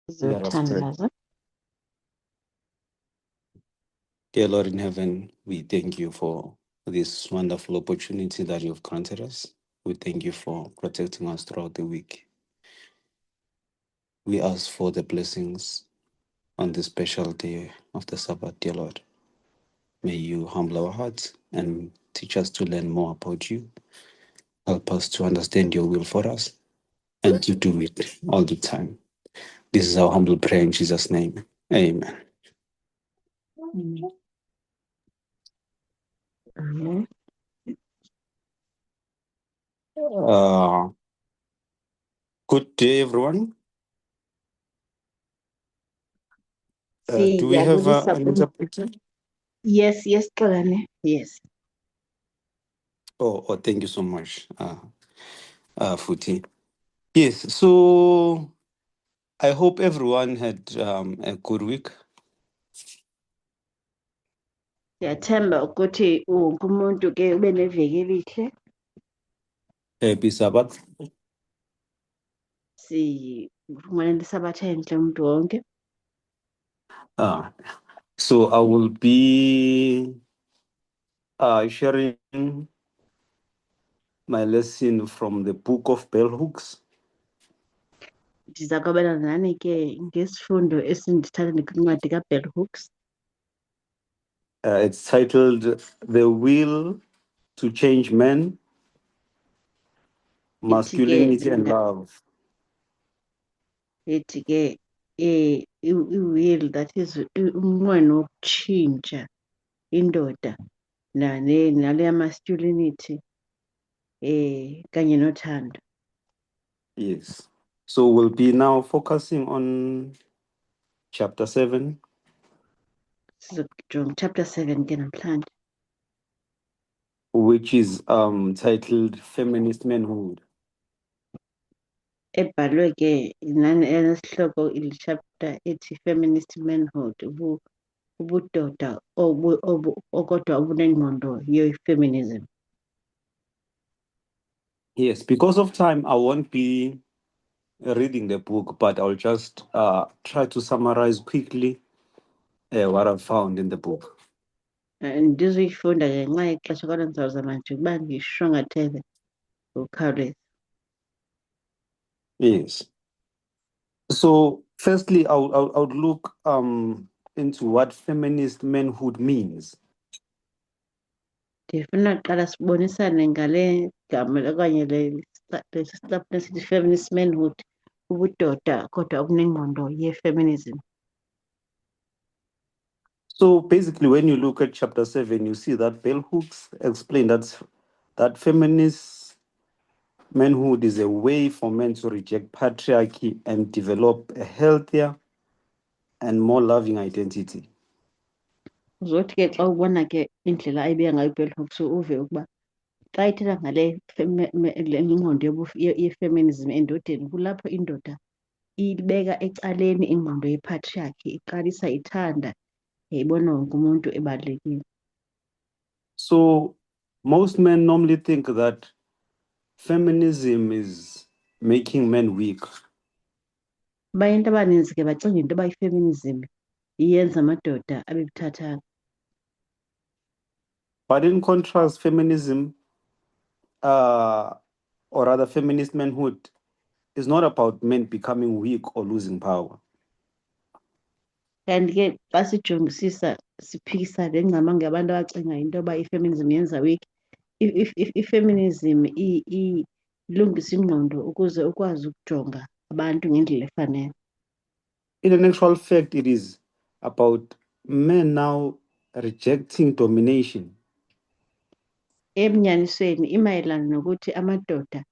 Let us pray. Zothandaza. Dear Lord in heaven, we thank you for this wonderful opportunity that you've granted us. We thank you for protecting us throughout the week. We ask for the blessings on this special day of the Sabbath, dear Lord. May you humble our hearts and teach us to learn more about you. Help us to understand your will for us and to do it all the time. This is our humble prayer in Jesus' name. Amen. Amen. Good day, everyone. Do we have an interpreter? Yes, Xolani. Yes. Oh, thank you so much, Futi. Yes, so I hope everyone had a good week. Siyathemba ukuthi wonke umuntu ke ube neveki elihle. Happy Sabbath. Sifumane isabatha enhle umuntu wonke. So I will be sharing my lesson from the book of Bell Hooks. Ndiza kwabelana nani ke ngesifundo esindithatha kwincwadi kaBell Hooks. It's titled The Will to Change Men, Masculinity and Love. Ithi ke i-will, that is umnqweno wokutshintsha indoda naleya masculinity kanye nothando. Yes. So we'll be now focusing on chapter 7. Sizokujonga chapter 7 ke namhlanje. Which is titled Feminist Manhood. Ebhalwe ke enesihloko chapter ethi Feminist Manhood, ubudoda okodwa obunengqondo ye-feminism. Yes, because of time, I won't be reading the book, but I'll just try to summarize quickly what I found in the book. Ndizoyifunda ngenxa yexesha kodwa ndizawuzama nje ukuba ndishwangathele ngokukhawuleza. Yes. So, firstly, I would look into what feminist manhood means. Ndifuna kuqala sibonisane ngale gama okanye le sithi feminist manhood, ubudoda kodwa obunengqondo ye-feminism. So basically, when you look at chapter 7, you see that Bell Hooks explained that feminist manhood is a way for men to reject patriarchy and develop a healthier and more loving identity. Uzothi ke xa ubona ke indlela ayibeka ngayo uBell Hooks uve ukuba xa ithetha ngale ingqondo ye-feminism endodeni, kulapho indoda ibeka ecaleni ingqondo ye-patriarchy, iqalisa ithanda, yayibona wonke umuntu ebalulekile. So most men normally think that feminism is making men weak. Abantu abaninzi ke bacinga into yoba i-feminism iyenza amadoda abe buthathaka. But in contrast, feminism, or rather feminist manhood, is not about men becoming weak or losing power. Kanti ke xa sijongisisa siphikisa le ngcama ngabantu abacinga into yoba i-feminism yenza weak, i-feminism ilungisa ingqondo ukuze ukwazi ukujonga abantu ngendlela efanele. In an actual fact, it is about men now rejecting domination. Ebunyanisweni imayelana nokuthi amadoda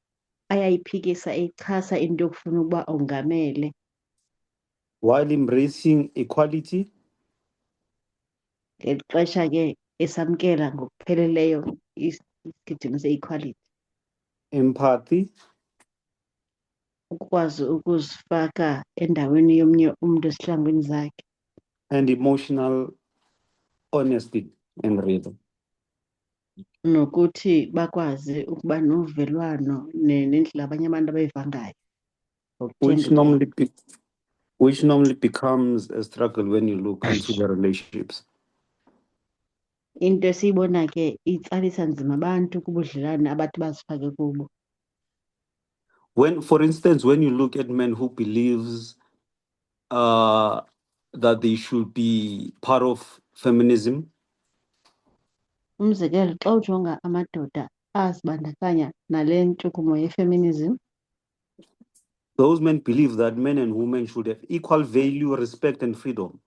ayayiphikisa echasa into yokufuna ukuba ongamele, while embracing equality, ngeli xesha ke esamkela ngokupheleleyo isigidimi se-equality, empathy, ukwazi ukuzifaka endaweni yomnye umntu esihlangwini zakhe, and emotional honesty and rhythm. nokuthi bakwazi ukuba novelwano nendlela abanye abantu abayiva ngayo. which normally becomes a struggle when you look into the relationships. Into esiyibona ke itsalisa nzima abantu kubudlelwane abathi bazifake kubo. When, for instance, when you look at men who believes that they should be part of feminism, Umzekelo xa ujonga amadoda azibandakanya nale ntshukumo ye-feminism, those men believe that men and women should have equal value, respect, and freedom.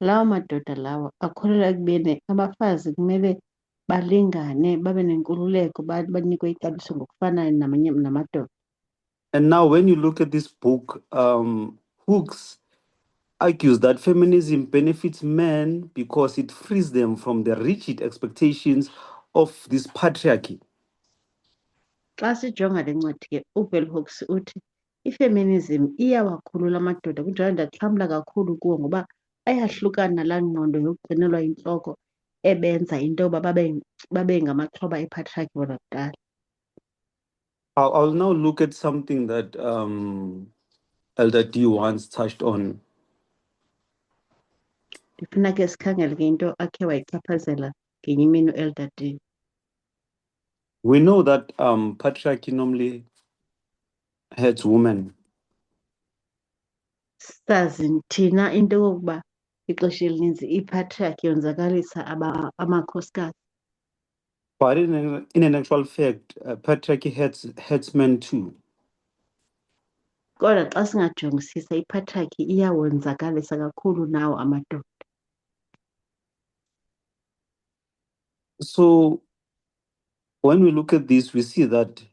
lawo madoda lawo akholelwa ekubeni abafazi kumele balingane babe nenkululeko banikwe ixabiso ngokufanayo namadoda. And now when you look at this book, Hooks argues that feminism benefits men because it frees them from the rigid expectations of this patriarchy. Xa sijonga le ncwadi ke uBell Hooks uthi ifeminism iyawakhulula amadoda kunjalo ndaxhamla kakhulu kuwo ngoba ayahlukana nalaa ngqondo yokugcinelwa intloko ebenza into yoba babe ngamaxhoba epatriarchy bona kudala. I'll now look at something that Elder D once touched on. Ndifuna ke sikhangele ke into akhe wayichaphazela ngenye imini uElder D. We know that patriarchy normally hurts women. Sazi thina into yokokuba ixesha elininzi ipatriarchy yonzakalisa amakhosikazi. But in an actual fact, patriarchy hurts men too. Kodwa xa singajongisisa ipatriarchy iyawonzakalisa kakhulu nawo amadoda. So when we look at this, we see that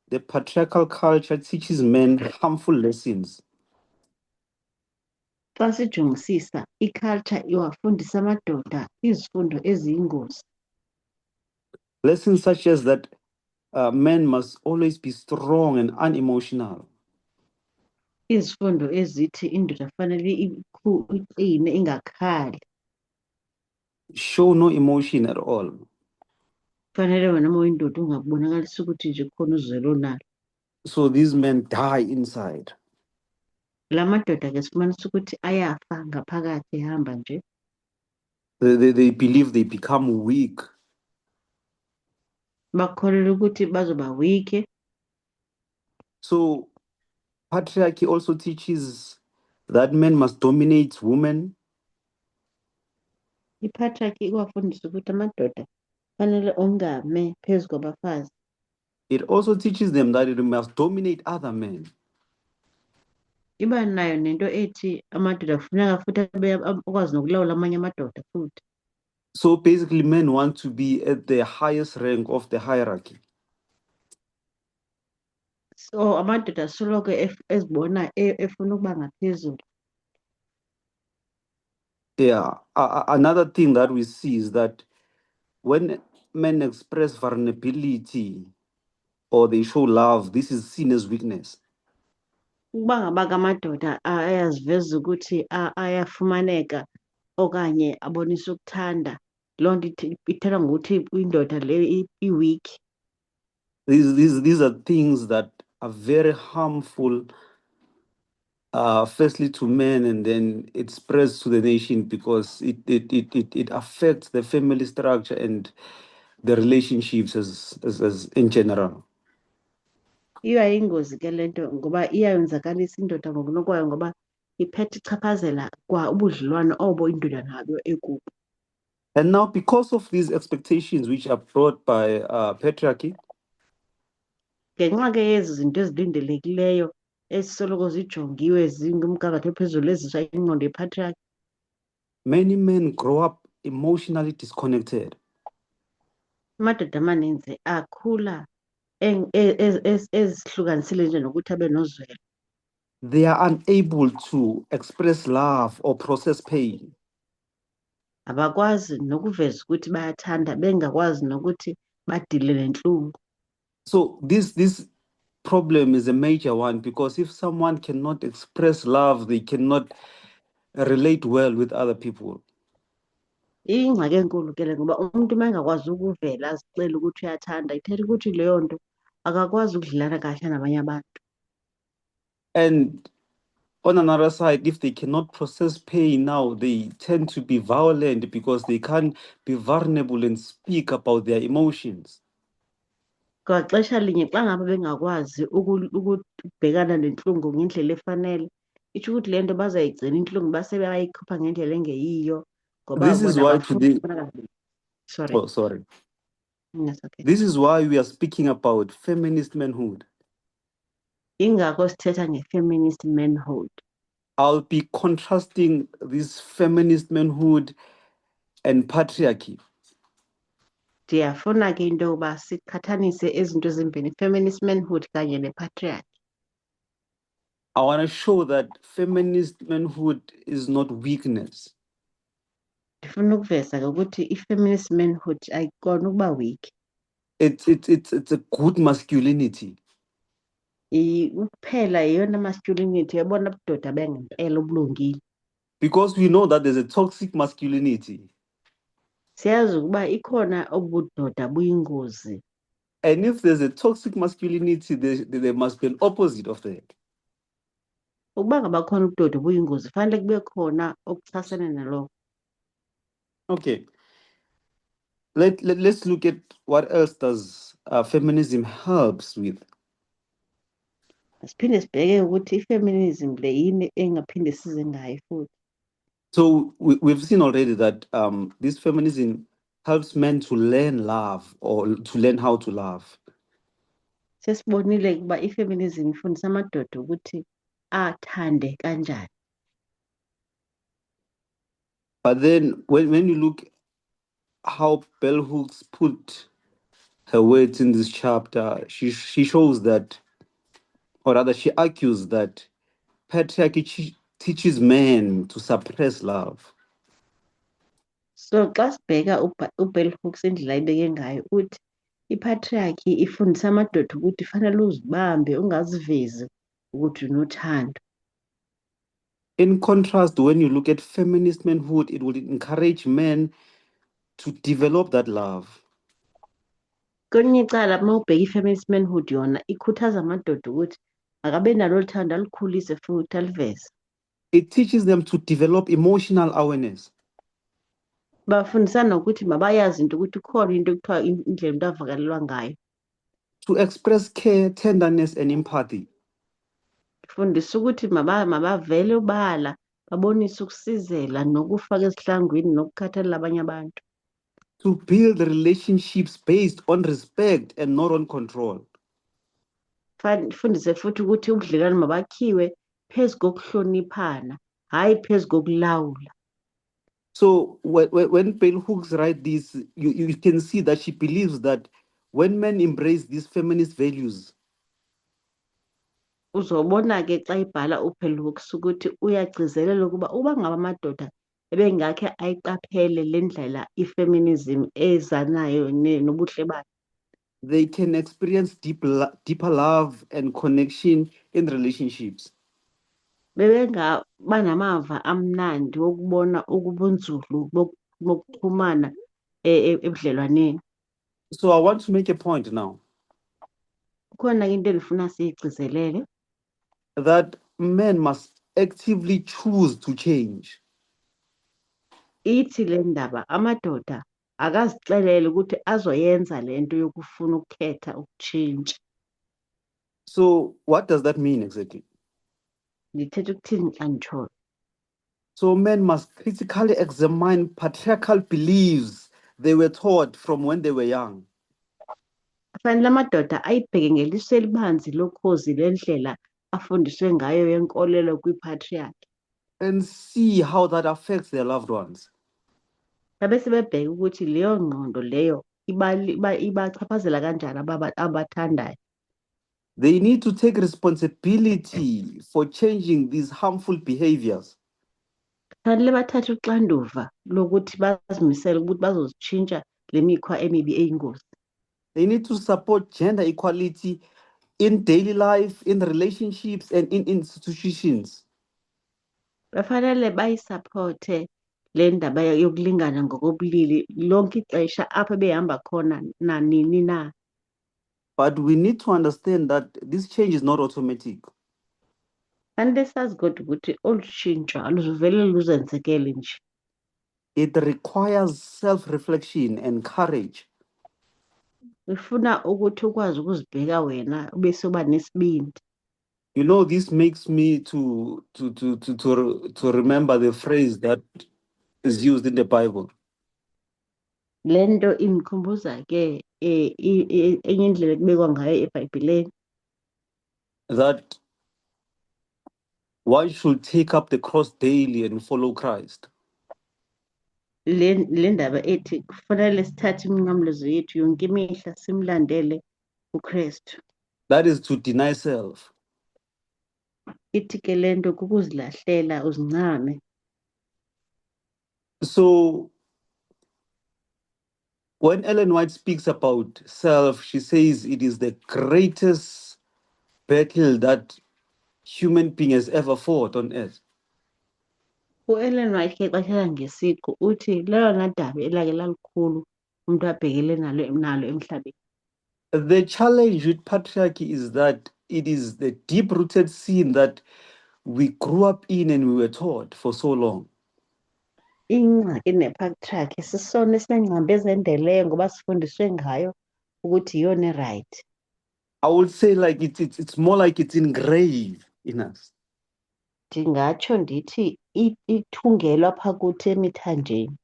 the patriarchal culture teaches men harmful lessons. Xa sijongisisa iculture iwafundisa amadoda izifundo eziyingozi. Lessons such as that men must always be strong and unemotional. Izifundo ezithi indoda fanele iqine ingakhali. Show no emotion at all. Fanele wena uma uyindoda ungabonakalisa ukuthi nje khona uzwelo onalo. So these men die inside. La madoda ke sifumanisa ukuthi ayafa ngaphakathi ehamba nje. They believe they become weak. Bakholelwa ukuthi bazoba weak. So patriarchy also teaches that men must dominate women. Ipatriarchy iwafundisa ukuthi amadoda fanele ongame phezu kwabafazi. It also teaches them that it must dominate other men. Iba nayo nento ethi amadoda kufuneka futhi akwazi nokulawula amanye amadoda futhi. So basically men want to be at the highest rank of the hierarchy. So amadoda soloko ezibona efuna ukuba ngaphezulu. Yeah. Another thing that we see is that when men express vulnerability or they show love, this is seen as weakness. Ukuba ngaba amadoda ayaziveza ukuthi ayafumaneka okanye abonisa ukuthanda, loo nto ithetha ngokuthi indoda le i-weak. These are things that are very harmful, firstly to men, and then it spreads to the nation because it affects the family structure and the relationships as in general. Iyayingozi ke lento ngoba iyayonzakalisa indoda ngokunokwayo ngoba iphethe ichaphazela kwa ubudlelwane obo indoda nabo ekubo. And now because of these expectations which are brought by patriarchy, Ngenxa ke yezi zinto ezilindelekileyo ezisoloko zijongiwe zingumgangatho ophezulu ezisa ingqondo yepatriarchy, many men grow up emotionally disconnected. amadoda amaninzi akhula ezihlukanisile nje nokuthi abe nozwelo. They are unable to express love or process pain. Abakwazi nokuveza ukuthi bayathanda bengakwazi nokuthi badile nentlungu. So this problem is a major one because if someone cannot express love, they cannot relate well with other people. Ingxaki enkulu ke le ngoba umuntu uma engakwazi ukuvela azixele ukuthi uyathanda ithetha ukuthi leyo nto akakwazi ukudlelana kahle nabanye abantu. And On another side, if they cannot process pain now, they tend to be violent because they can't be vulnerable and speak about their emotions. Ngaxesha linye xa ngaba bengakwazi ukubhekana nentlungu ngendlela efanele, itsho ukuthi le nto bazayigcina intlungu base bayikhupha ngendlela engeyiyo ngoba This is bona why bafuna today, sorry. oh, sorry. That's okay. This is why we are speaking about feminist manhood. Ingakho sithetha nge-feminist manhood. I'll be contrasting this feminist manhood and patriarchy. Ndiyafuna ke into yokuba siqhathanise ezinto ezimbini, feminist manhood kanye ne-patriarchy. I want to show that feminist manhood is not weakness. Ndifuna ukuveza ke ukuthi i-feminist manhood ayikona ukuba weak. It's a good masculinity. Ukuphela yeyona masculinity ebona budoda bengempela obulungile. Because we know that there's a toxic masculinity. Siyazi ukuba ikhona obudoda buyingozi. And if there's a toxic masculinity, there must be an opposite of that. Ukuba ngaba khona ubudoda buyingozi, fanele kube khona okuchasene nalokho. Okay. Let's look at what else does feminism helps with. Siphinde sibheke ukuthi i-feminism le yini engaphinde size ngayo futhi. So we've seen already that this feminism helps men to learn love or to learn how to love. Sesibonile ukuba i-feminism ifundisa amadoda ukuthi athande kanjani. But then when you look how Bell Hooks put her words in this chapter, she shows that, or rather she argues that patriarchy teaches men to suppress love. So xa sibheka uBell Hooks indlela ayibeke ngayo uthi i-patriarchy ifundisa amadoda ukuthi fanele uzibambe ungazivezi ukuthi unothando. In contrast, when you look at feminist manhood, it will encourage men to develop that love. Kwelinye icala uma ubheka i-feminist manhood yona ikhuthaza amadoda ukuthi akabe nalo thando alikhulise futhi aliveze. It teaches them to develop emotional awareness. Bafundisana ukuthi mabayazi into ukuthi khona into ekuthiwa indlela umuntu avakalelwa ngayo. To express care, tenderness, and empathy. Fundisa ukuthi mabavele ubala, babonise ukusizela nokufaka esihlangwini nokukhathalela abanye abantu. To build relationships based on respect and not on control. Fundise futhi ukuthi ubudlelwano mabakhiwe phezu kokuhloniphana, hayi phezu kokulawula. So when Bell Hooks write this, you can see that she believes that when men embrace these feminist values, Uzobona ke xa ibhala uBell Hooks ukuthi uyagcizelela ukuba uba ngaba amadoda ebengakhe ayiqaphele le ndlela i-feminism ezanayo nobuhle bayo. they can experience deeper love and connection in relationships. Bebengaba namava amnandi wokubona ukubunzulu bokuxhumana ebudlelwaneni. So I want to make a point now. Kukhona into endifuna siyigcizelele. That men must actively choose to change. Ithi le ndaba amadoda akazixelele ukuthi azoyenza le nto yokufuna ukukhetha ukutshintsha. So what does that mean exactly? Ndithetha ukuthini xa nditshoyo? So men must critically examine patriarchal beliefs they were taught from when they were young. Fanele amadoda ayibheke ngeliso elibanzi lokhozi lendlela afundiswe ngayo yenkolelo kwi-patriarchy. And see how that affects their loved ones. Babe sebebheka ukuthi leyo ngqondo leyo ibachaphazela kanjani abathandayo. They need to take responsibility for changing these harmful behaviors. Fanele bathathe uxanduva lokuthi bazimisele ukuthi bazozitshintsha le mikhwa emibi eyingozi. They need to support gender equality in daily life, in relationships, and in institutions. Bafanele bayisapothe le ndaba yokulingana ngokobulili lonke ixesha apho behamba khona nanini na. But we need to understand that this change is not automatic. Fanele sazi kodwa ukuthi olu shintsho aluzuvele luzenzekele nje. It requires self-reflection and courage. Lifuna ukuthi ukwazi ukuzibheka wena bese uba nesibindi. You know, this makes me to remember the phrase that is used in the Bible. Le nto indikhumbuza ke enye indlela ekubekwa ngayo eBhayibhileni, That one should take up the cross daily and follow Christ. le ndaba ethi kufanele sithathe iminqamlezo yethu yonke imihla simlandele uKristu. That is to deny self. Ithi ke le nto kukuzilahlela uzincame. So when Ellen White speaks about self, she says it is the greatest battle that human being has ever fought on earth. U-Ellen White ke xesha ngesiqu uthi lelona daba elake lalikhulu umuntu abhekele nalo emhlabeni. The challenge with patriarchy is that it is the deep-rooted sin that we grew up in and we were taught for so long. Ingxaki nepatriarchy sisona esinengcambe ezendeleyo ngoba sifundiswe ngayo ukuthi iyona right. I would say like it's more like it's engraved in us. Ndingatsho ndithi ithungelwa phaa kuthi emithanjeni.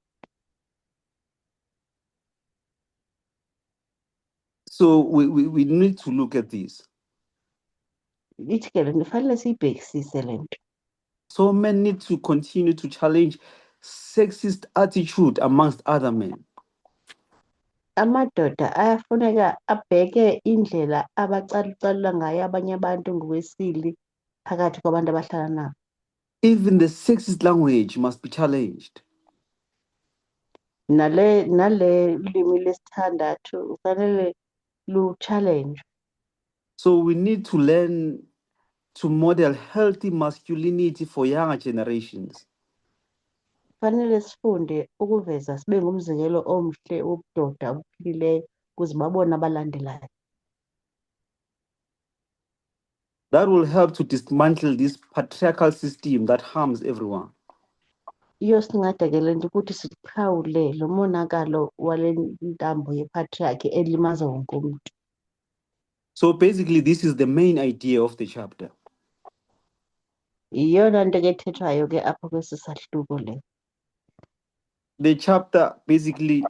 So we need to look at this. Ithi ke le nto fanele siyibhekisise le nto. So men need to continue to challenge sexist attitude amongst other men. Amadoda ayafuneka abheke indlela abacalucalula ngayo abanye abantu ngokwesili phakathi kwabantu abahlala nabo. Even the sexist language must be challenged. Nale limi lesithandathu kufanele lu-challenge. So we need to learn to model healthy masculinity for younger generations. Fanele sifunde ukuveza sibe ngumzekelo omhle wobudoda obuphilileyo ukuze babone abalandelayo. That will help to dismantle this patriarchal system that harms everyone. Iyosinceda ke le nto ukuthi siqhawule lo monakalo wale ntambo yepatriarchy elimaza wonke umuntu. So basically, this is the main idea of the chapter. Iyona nto ke ethethwayo ke apho kwesi sahluko le. The chapter basically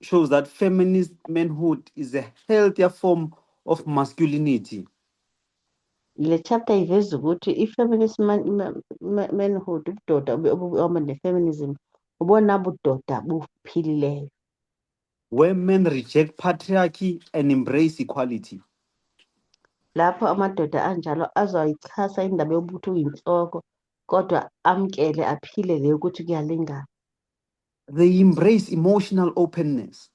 shows that feminist manhood is a healthier form of masculinity. Le chapter iveza ukuthi i-feminist manhood, ubudoda obuhamba ne-feminism ubona budoda buphilileyo. Where men reject patriarchy and embrace equality. Lapho amadoda anjalo azayichasa indaba yokuthi uyinhloko kodwa amkele aphile le ukuthi kuyalingana. They embrace emotional openness.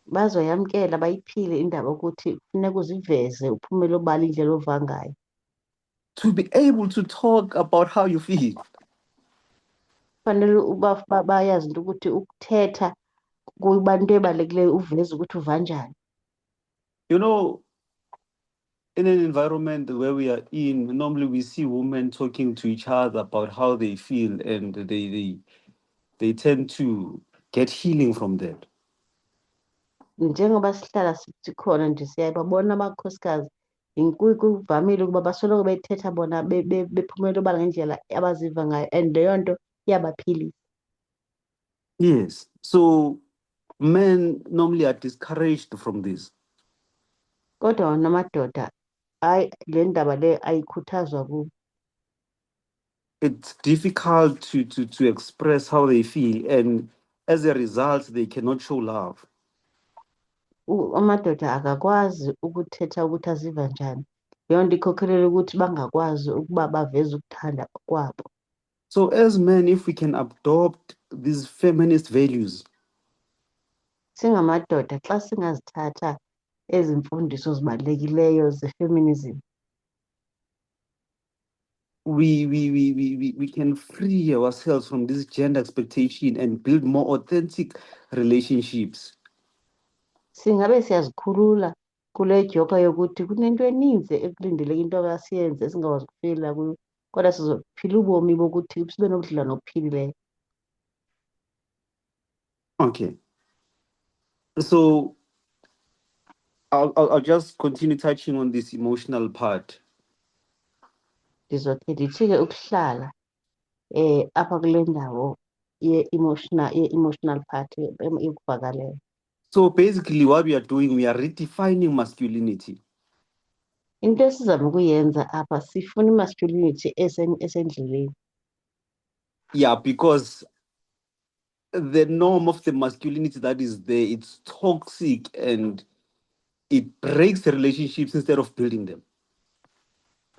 Bazoyamkela bayiphile indaba ukuthi kufuneka uziveze uphumele obala indlela ova ngayo. To be able to talk about how you feel. Fanele bayazi into ukuthi ukuthetha kubantu ebalulekileyo uveze ukuthi uva njani. You know, in an environment where we are in, normally we see women talking to each other about how they feel, and they tend to get healing from that. Njengoba sihlala sikhona nje siyababona amakhosikazi kuvamile ukuba basoloko bethetha bona bephumela obala ngendlela abaziva ngayo and leyo nto iyabaphilisa. Yes. So men normally are discouraged from this. Kodwa wona amadoda hayi le ndaba le ayikhuthazwa kubo. It's difficult to express how they feel, and as a result, they cannot show love. Amadoda akakwazi ukuthetha ukuthi aziva njani. Leyo nto ikhokhelela ukuthi bangakwazi ukuba baveze ukuthanda kwabo. So as men, if we can adopt these feminist values, Singamadoda xa singazithatha ezi mfundiso zibalulekileyo ze-feminism, we can free ourselves from this gender expectation and build more authentic relationships. singabe siyazikhulula kule joka yokuthi kunento eninzi ekulindeleke into akasiyenze esingakwazi ukufeyila kuyo kodwa sizophila ubomi bokuthi sibe nobudlelwane obuphilileyo. Okay. So I'll just continue touching on this emotional part. Ndizokhe ndithi ke ukuhlala apha kule ndawo ye-emotional part yokuvakalela. So basically what we are doing, we are redefining masculinity. Into esizama ukuyenza apha sifuna i-masculinity esendleleni. Yeah, because the norm of the masculinity that is there, it's toxic and it breaks the relationships instead of building them.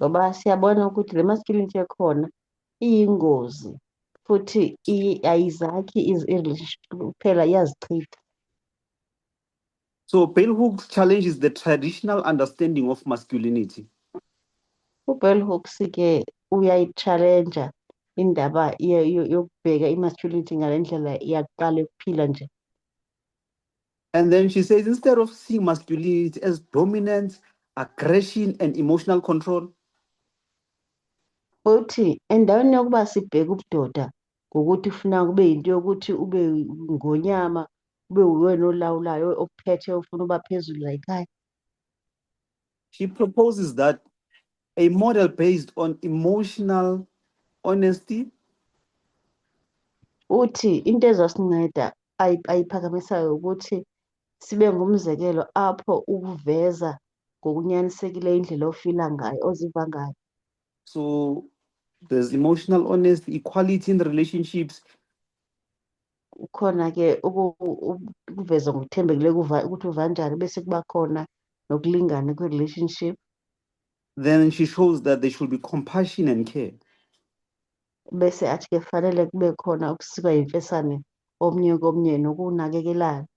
Ngoba siyabona ukuthi le masculinity ekhona iyingozi futhi ayizakhi i-relationship kuphela iyazichitha. So Bell Hooks challenges the traditional understanding of masculinity. uBell Hooks ke uyayichallenja indaba yokubheka i-masculinity ngale ndlela yakuqala yokuphila nje. And then she says, instead of seeing masculinity as dominance, aggression, and emotional control, Uthi endaweni yokuba sibheke ubudoda ngokuthi ufuna kube yinto yokuthi ube ngonyama ube uwena olawulayo ophethe ufuna uba phezulu la ekhaya. she proposes that a model based on emotional honesty, Uthi into ezosinceda ayiphakamisayo ukuthi sibe ngumzekelo apho ukuveza ngokunyanisekile indlela ofila ngayo oziva ngayo. so there's emotional honesty, equality in the relationships, Ukhona ke ukuveza ngokuthembekile ukuthi uva njani bese kuba khona nokulingana kwe-relationship. then she shows that there should be compassion and care. Bese athi ke fanele kube khona ukusikwa yimfesane omnye komnye nokunakekelana.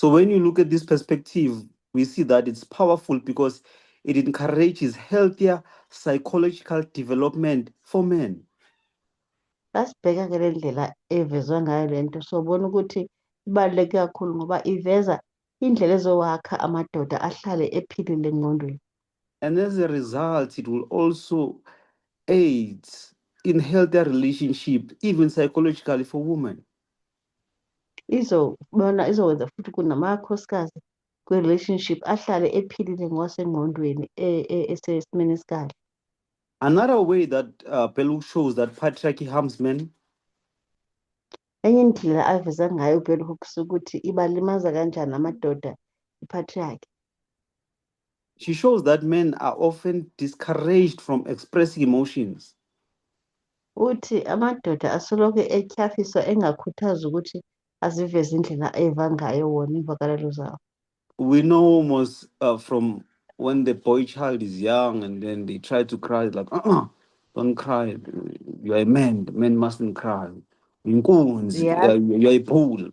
So when you look at this perspective, we see that it's powerful because it encourages healthier psychological development for men. Lasibheka ke le ndlela evezwa ngayo le nto sobona ukuthi ibaluleke kakhulu ngoba iveza indlela ezowakha amadoda ahlale ephilile engqondweni. And as a result, it will also aid in healthier relationship, even psychologically for women. Izokwenza futhi kunamakhosikazi kwe-relationship ahlale ephilile ngokwasengqondweni esesimeni esikahle. Another way that Bell shows that patriarchy harms men, Enye indlela aveza ngayo uBell Hooks ukuthi ibalimaza kanjani amadoda i-patriarchy. she shows that men are often discouraged from expressing emotions. Uthi amadoda asoloko etyhafiswa engakhuthazwa ukuthi aziveze indlela eva ngayo wona iimvakalelo zawo. We know almost from when the boy child is young and then they try to cry, like, don't cry. You're a man. The man mustn't cry. You're a fool.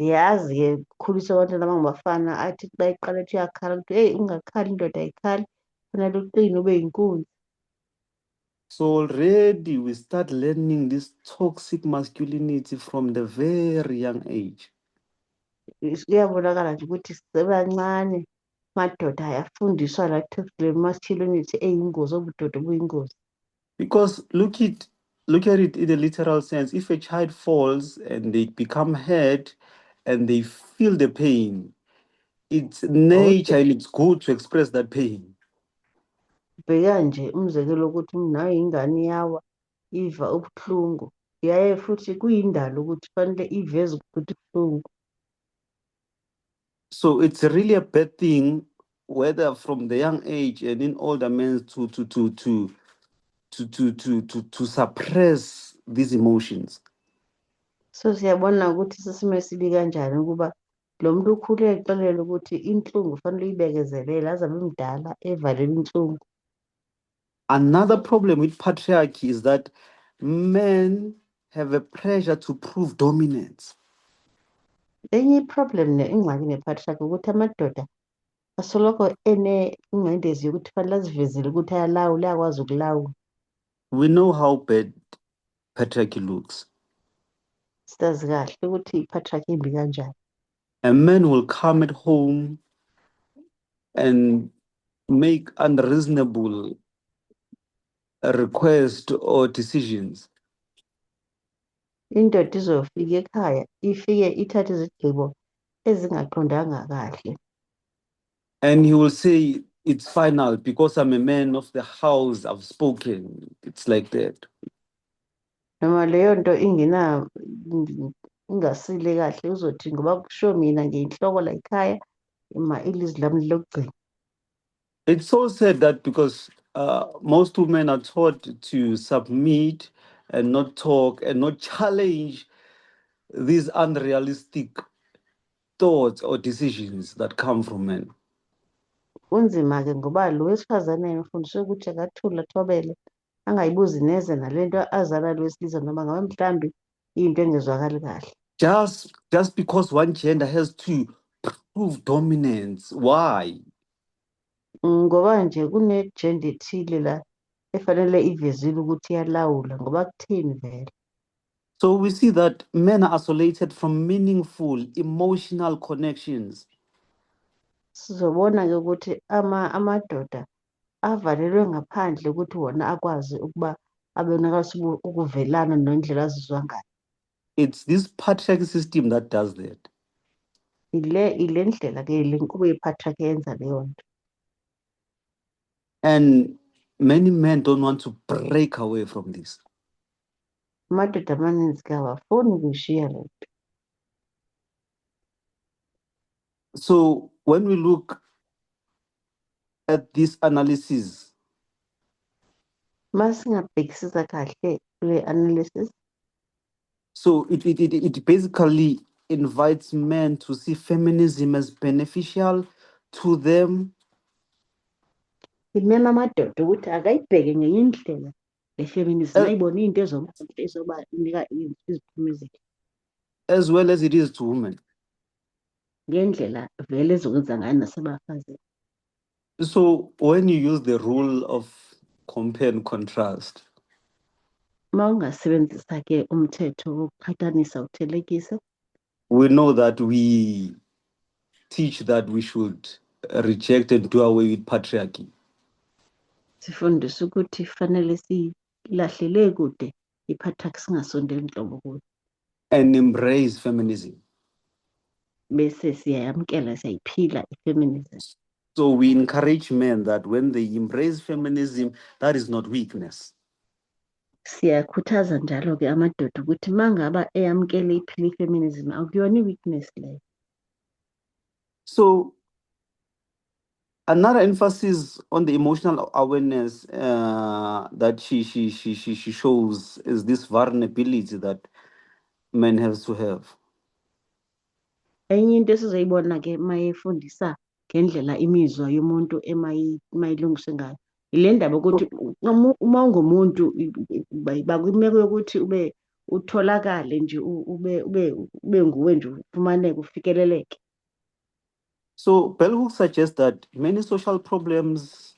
Ziyazi ke kukhuliswa abantwana abangabafana athi xa iqala ethi uyakhala ukuthi heyi ungakhali indoda ayikhali fanele uqine ube yinkunzi. So already we start learning this toxic masculinity from the very young age. Kuyabonakala nje ukuthi sisebancane amadoda ayafundiswa la toxic masculinity eyingozi obudoda obuyingozi. Because look at it in a literal sense. If a child falls and they become hurt and they feel the pain, it's nature and it's good to express that pain. Bheka nje umzekelo ukuthi nayo ingane iyawa iva ubuhlungu yaye futhi kuyindalo ukuthi fanele iveze ukuthi kubuhlungu. So it's really a bad thing, whether from the young age and in older men to suppress these emotions. So siyabona ukuthi sisimo esibi kanjani ukuba lo muntu ukhule exelelwa ukuthi inhlungu fanele uyibekezelele aze abe mdala evalela inhlungu. Another problem with patriarchy is that men have a pressure to prove dominance. Enye iproblem ingxaki ne-patriarchy ukuthi amadoda asoloko ingcindezi yokuthi fanele azivezele ukuthi ayalawula uyakwazi ukulawula. We know how bad patriarchy looks. Sizazi kahle ukuthi i-patriarchy imbi kanjani. A man will come at home and make unreasonable requests or decisions. Indoda izofika ekhaya ifike ithathe izigqibo ezingaqondanga kahle. And he will say, it's final because I'm a man of the house, I've spoken. It's like that. Noma leyo nto ingasile kahle uzothi ngoba kusho mina ngiyinhloko la ekhaya ilizwi lami lokugcina. It's so sad that because most women are taught to submit and not talk and not challenge these unrealistic thoughts or decisions that come from men. Kunzima-ke ngoba lo wesifazane yena ufundiswe ukuthi akathule athobele angayibuzi neze nalento azana lo wesilisa noma ngabe mhlambi into engezwakali kahle. Just because one gender has to prove dominance. Why? Ngoba nje kune-gender ethile la efanele ivezile ukuthi iyalawula ngoba kuthini vele. So we see that men are isolated from meaningful emotional connections. Sizobona-ke ukuthi amadoda avalelwe ngaphandle ukuthi wona akwazi ukuba abonakalise ukuvelana nendlela azizwa ngayo. It's this patriarchy system that does that. Ile ndlela-ke le nkqubo ye-patriarchy yenza leyo nto. And many men don't want to break away from this. Amadoda amaninzi-ke awafuni ukuyishiya le nto. So when we look at this analysis, Masingabhekisisa kahle kule analysis, so it basically invites men to see feminism as beneficial to them, imema amadoda ukuthi akayibheke ngenye indlela le feminism ayibone into ezobanika iziphumo ezinhle as well as it is to women. ngendlela vele ezokwenza ngayo nasebafazini. So when you use the rule of compare and contrast, Uma ungasebenzisa-ke umthetho wokuqhathanisa uthelekisa, we know that we teach that we should reject and do away with patriarchy. sifundisa ukuthi fanele silahlele kude i-patriarchy singasondeli nhlobo kuyo and embrace feminism. bese siyayamkela siyayiphila i-feminism. So we encourage men that when they embrace feminism, that is not weakness. Siyakhuthaza njalo-ke amadoda ukuthi uma ngaba eyamkele iphila i-feminism akuyona i-weakness leyo. So another emphasis on the emotional awareness that she shows is this vulnerability that men have to have. Enye into esizoyibona-ke uma efundisa ngendlela imizwa yomuntu emayilungiswe ngayo ile ndaba ukuthi uma ungumuntu bakwimeko yokuthi ube utholakale nje ube nguwe nje ufumaneke ufikeleleke. So Bell Hooks suggests that many social problems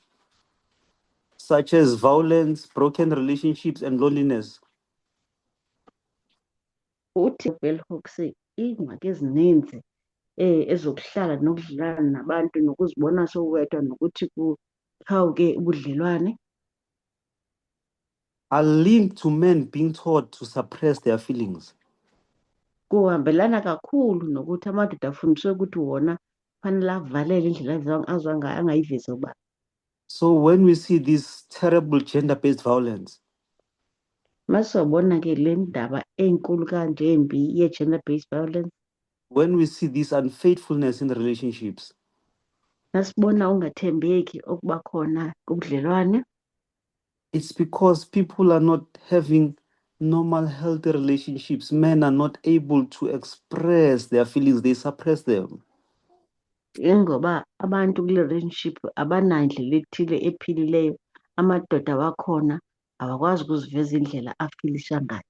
such as violence, broken relationships, and loneliness Uthi Bell Hooks ingxaki ezininzi ezokuhlala nokudlala nabantu nokuzibona sowedwa nokuthi kuqhawuke ubudlelwane are linked to men being taught to suppress their feelings. Kuhambelana kakhulu nokuthi amadoda afundiswe ukuthi wona fanele avalele indlela azwa ngayo angayivezi uba. So when we see this terrible gender-based violence, Masizobona-ke le ndaba enkulu kanje embi ye-gender-based violence, when we see this unfaithfulness in the relationships, nasibona ungathembeki okuba khona kubudlelwane, it's because people are not having normal, healthy relationships. Men are not able to express their feelings, they suppress them. ingoba abantu kule relationship abanandlela ethile ephilileyo, amadoda wakhona awakwazi ukuziveza indlela afilisha ngayo.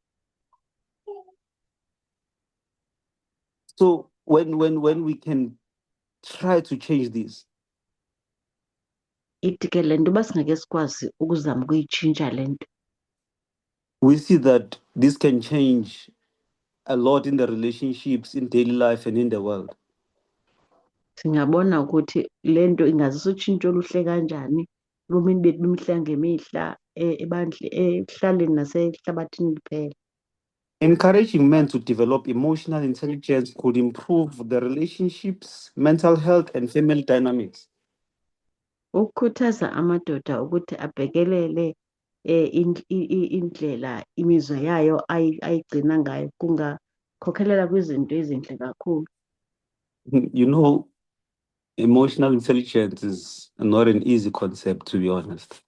So when we can try to change this, Ithi-ke le nto basingeke sikwazi ukuzama ukuyitshintsha le nto. we see that this can change a lot in the relationships, in daily life, and in the world. Singabona ukuthi le nto ingazisa utshintsho oluhle kanjani ebomini bethu bemihla ngemihla ekuhlaleni nasehlabathini liphela. Encouraging men to develop emotional intelligence could improve the relationships, mental health, and family dynamics. Ukukhuthaza amadoda ukuthi abhekelele indlela imizwa yayo ayigcina ngayo kungakhokhelela kwizinto ezinhle kakhulu. You know, emotional intelligence is not an easy concept, to be honest.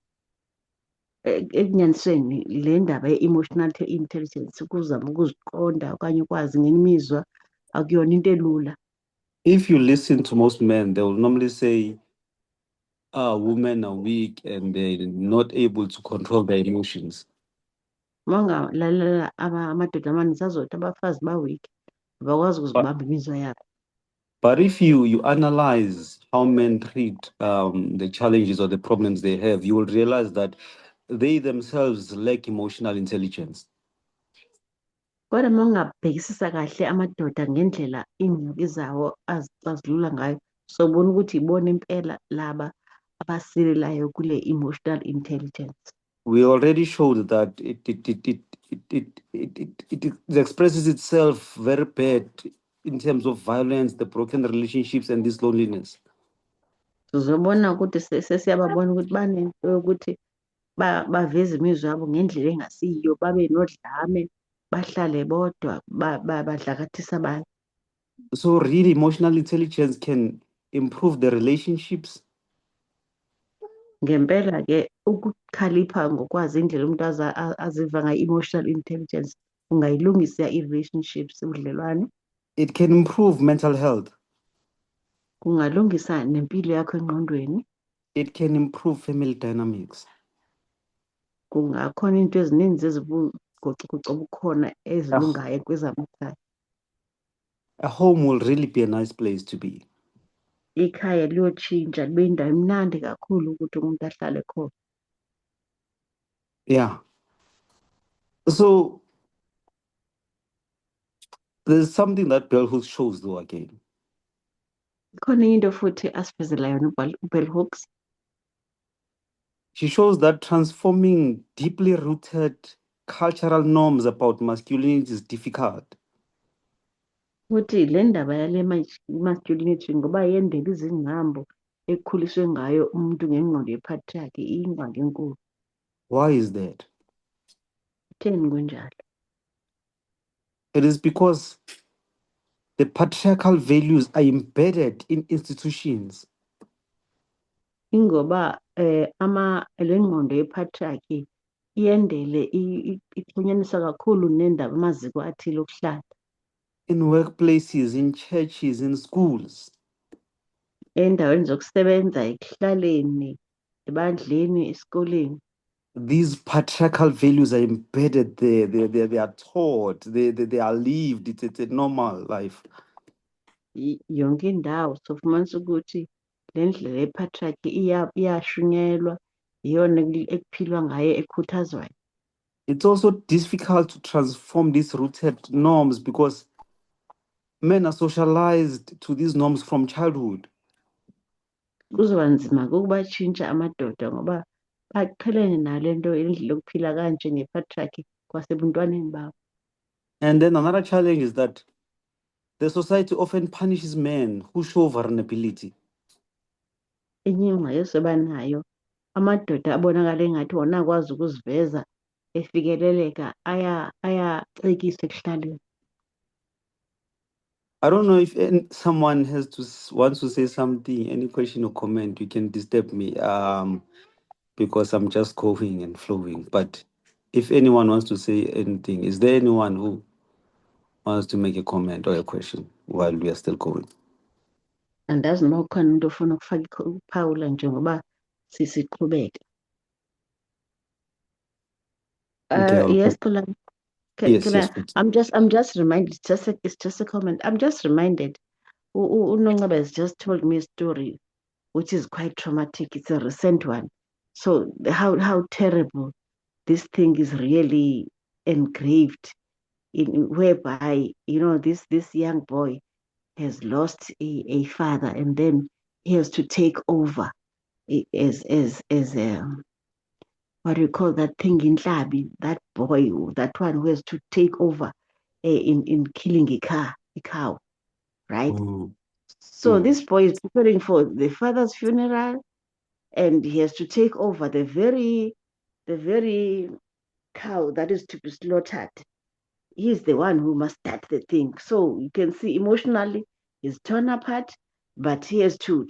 Ekunyanisweni le ndaba ye-emotional intelligence ukuzama ukuziqonda okanye ukwazi ngemizwa akuyona into elula. If you listen to most men, they will normally say, women are weak and they're not able to control their emotions. Mawungalalela amadoda amaninzi azothi abafazi ba-weak abakwazi ukuzibamba imizwa yabo. But if you analyze how men treat the challenges or the problems they have, you will realize that they themselves lack emotional intelligence. Kodwa mawungabhekisisa kahle amadoda ngendlela iingxaki zawo azilula ngayo, sobona ukuthi ibona impela laba abasilelayo kule emotional intelligence. We already showed that it expresses itself very bad in terms of violence, the broken relationships, and this loneliness. Sizobona ukuthi sesiyababona ukuthi banento yokuthi baveze imizwa yabo ngendlela engasiyiyo, babe nodlame, bahlale bodwa, badlakathise abanye. So really, emotional intelligence can improve the relationships. Ngempela ke ukukhalipha ngokwazi indlela umuntu aziva ngayo emotional intelligence ungayilungisa i-relationships, ubudlelwane. It can improve mental health. Kungalungisa nempilo yakho engqondweni. It can improve family dynamics. Kungakhona into ezininzi ezibugocugocu obukhona ezilungayo kwezamakhaya. A home will really be a nice place to be. Ikhaya liyotshintsha libe indawo emnandi kakhulu ukuthi umuntu ahlale khona. Yeah. So there's something that Bell Hooks shows though again. Khona into futhi asivezela yona uBell Hooks. She shows that transforming deeply rooted cultural norms about masculinity is difficult. Futhi le ndaba yale masculinity ngoba yendela izingqambo ekukhuliswe ngayo umuntu ngengqondo ye-patriarchy iyingxaki enkulu. Why is that? Kutheni kunjalo? It is because the patriarchal values are embedded in institutions. Ingoba le ngqondo ye-patriarchy iyendele ixhunyaniswa kakhulu nendaba amaziko athile okuhlala. In workplaces, in churches, in schools. Endaweni zokusebenza, ekuhlaleni, ebandleni, esikoleni. These patriarchal values are embedded there. They are taught. They are lived. It's a normal life. Yonke indawo sofumanisa ukuthi le ndlela ye-patriarchy iyashunyelwa, iyona ekuphilwa ngayo, ekhuthazwayo. It's also difficult to transform these rooted norms because men are socialized to these norms from childhood. Kuzoba nzima ukubatshintsha amadoda ngoba baqhelene nale nto indlela yokuphila kanje nge-patriarchy kwasebuntwaneni babo. And then another challenge is that the society often punishes men who show vulnerability. Enye ingxaki esoba nayo, amadoda abonakala engathi wona akwazi ukuziveza, efikeleleka, ayacekiswa ekuhlaleni. I don't know if someone wants to say something, any question or comment, you can disturb me because I'm just going and flowing. But if anyone wants to say anything, is there anyone who wants to make a comment or a question while we are still going? Andazi noma ukhona umuntu ofuna ukufaka ukuphawula njengoba sisiqhubeka. Okay, Yes, Xolani. yes. I'm just reminded, it's just a comment. I'm just reminded, uNongceba has just told me a story which is quite traumatic. It's a recent one. So how terrible this thing is really engraved in, whereby, this young boy has lost a father, and then he has to take over as what do you call that thing in Tlabi, that boy, that one who has to take over in killing a cow, right? So this boy is preparing for the father's funeral, and he has to take over the very cow that is to be slaughtered. He's the one who must start the thing. So you can see emotionally he's torn apart, but he has to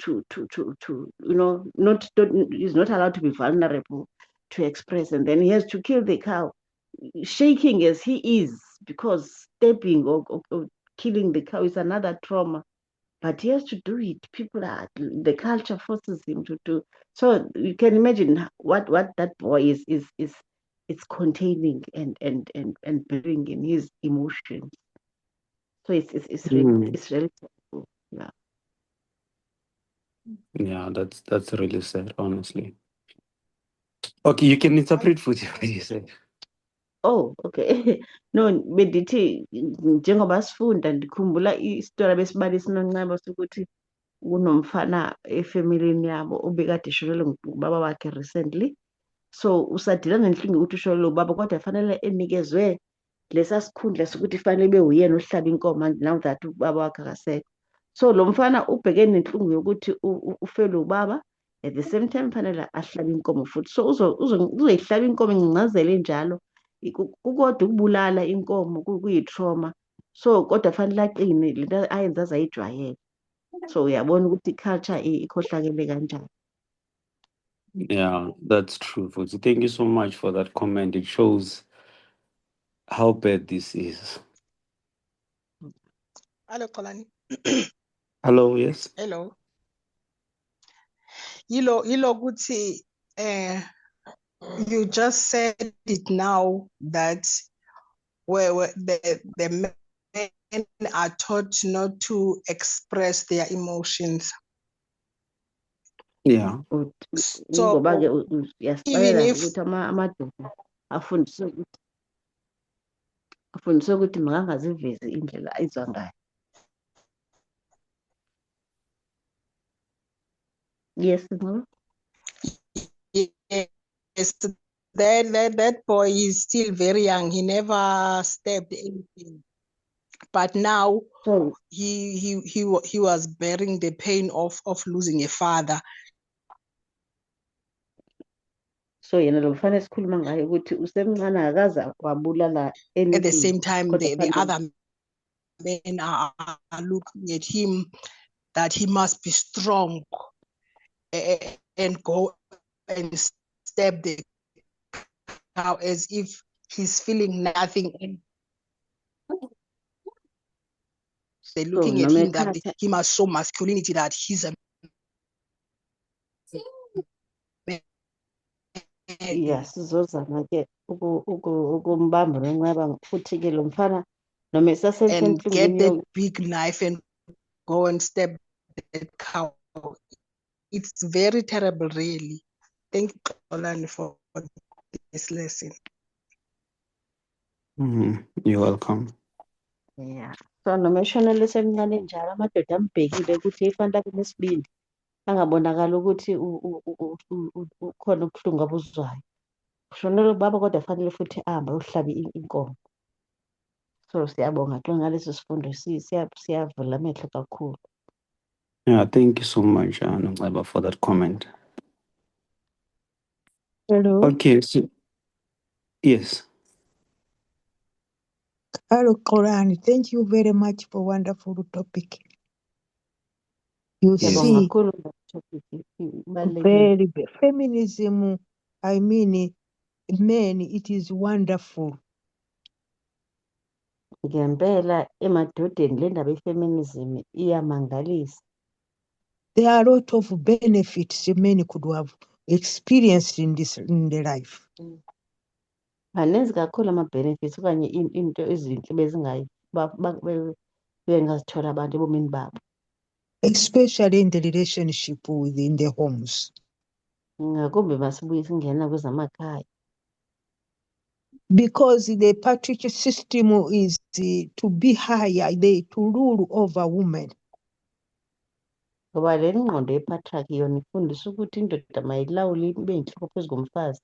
not he's not allowed to be vulnerable to express, and then he has to kill the cow, shaking as he is, because stabbing or killing the cow is another trauma. But he has to do it. The culture forces him to do. So you can imagine what that boy is containing and bearing in his emotions. So it's really terrible. Yeah. Yeah, that's really sad, honestly. Okay, you can interpret for what you say. Oh, okay. No, bendithi njengoba sifunda ndikhumbula isitori besibala isiNonceba sokuthi kunomfana efamilini yabo obekade eshonelwe ngubaba wakhe recently. So usadila nenhlungu ukuthi ushonelwe ubaba, kodwa fanele enikezwe lesa sikhundla sokuthi fanele ube uyena ohlaba inkomo now that ubaba wakhe akasekho. So lo mfana ubheke nenhlungu yokuthi ufele ubaba, at the same time fanele ahlabe inkomo futhi. So uzoyihlaba inkomo incazelo enjalo, kukodwa ukubulala inkomo kuyi-trauma. So kodwa fanele aqine lento ayenza azayijwayele. So uyabona ukuthi i-culture ikhohlakele kanjani. Yeah, that's true. Futhi. Thank you so much for that comment. It shows how bad this is. Hello, Xolani. Hello, yes. Hello. Yilo ukuthi you just said it now that where the men are taught not to express their emotions. Yeah. So Ngoba-ke even uyasixelela if ukuthi amadoda afundiswe ukuthi makangazivezi indlela ayizwa ngayo. Yes, no? yes, that boy is still very young. He never stabbed anything, but now So he was bearing the pain of losing a father. so yena lo mfana esikhuluma ngayo ukuthi usemncane akaza wabulala anything. At the same time, Kodwa the fanele other men are looking at him that he must be strong and go and stab the cow as if he's feeling nothing. And they're looking at him that he must show masculinity, that he's a man. Yes, sizozama-ke ukumbamba noNceba futhi-ke lo mfana noma And get that esasenhlungwini big knife and go and stab that cow. It's very terrible, really. Thank you, Xolani, for this lesson. You're welcome. yeah. So noma eshonele semncane njalo amadoda ambhekile ukuthi ifanele abe nesibindi, angabonakali ukuthi ukhona ubuhlungu abuzwayo. Ushonele ubaba kodwa fanele futhi ahambe ayohlaba inkomo. So siyabonga xa ngaleso sifundo siyavula amehlo kakhulu. Yeah, thank you so much, Nonceba, for that comment. Hello. Okay, so yes. Hello, Xolani. Thank you very much for wonderful topic. You see, very feminism, I mean, men, it is wonderful. Ngempela emadodeni le ndaba yefeminism iyamangalisa. There are a lot of benefits men could have experienced in the life. Maninzi kakhulu ama-benefits okanye into ezinhle bengazithola abantu ebomini babo. Especially in the relationship within the homes. Ngakumbi masibuye singena kwezamakhaya. Because the patriarchal system is to be higher, to rule over women. Ngoba le ngqondo yepatriarchy yona ifundisa ukuthi indoda mayilawule ibe yinhloko phezu komfazi.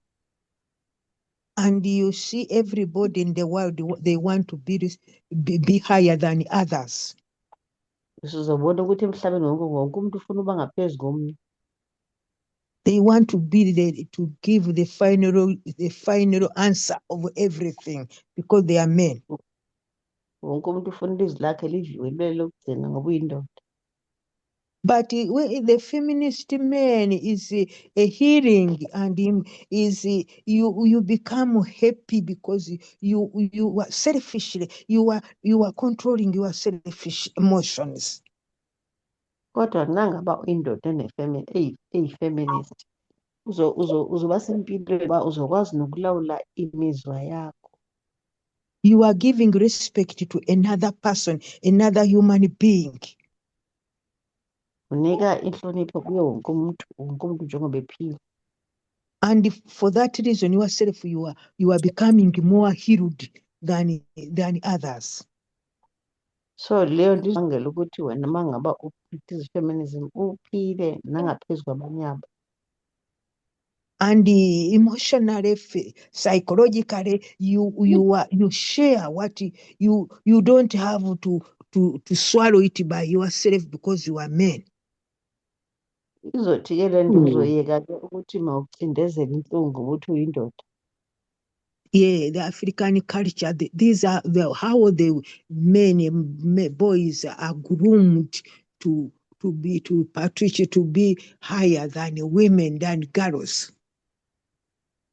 And you see everybody in the world, they want to be higher than others. Sizobona ukuthi emhlabeni wonke umuntu ufuna uba ngaphezu komnye. They want to be to give the final answer of everything because they are men. Wonke umuntu ufuna ilizwi lakhe liviwe libe lokugcina ngoba uyindoda. But the feminist man is a healing, and you become happy because you are selfishly you are controlling your selfish emotions. Kodwa nangaba indoda eyi-feminist uzoba sempilweni uba uzokwazi nokulawula imizwa yakho. You are giving respect to another person, another human being. Unika inhlonipho kuye wonke umuntu njengoba ephila. And for that reason, yourself, you are becoming more healed than others. So leyo nto izobangela ukuthi wena uma ngaba upractice feminism uphile nangaphezu kwabanye abo. And emotionally, psychologically, you share what you don't have to swallow it by yourself because you are men. Izothi-ke le nto uzoyeka-ke ukuthi mawucindezele inhlungu ukuthi uyindoda. Yeah, the African culture, these are how the boys are groomed to be higher than women, than girls.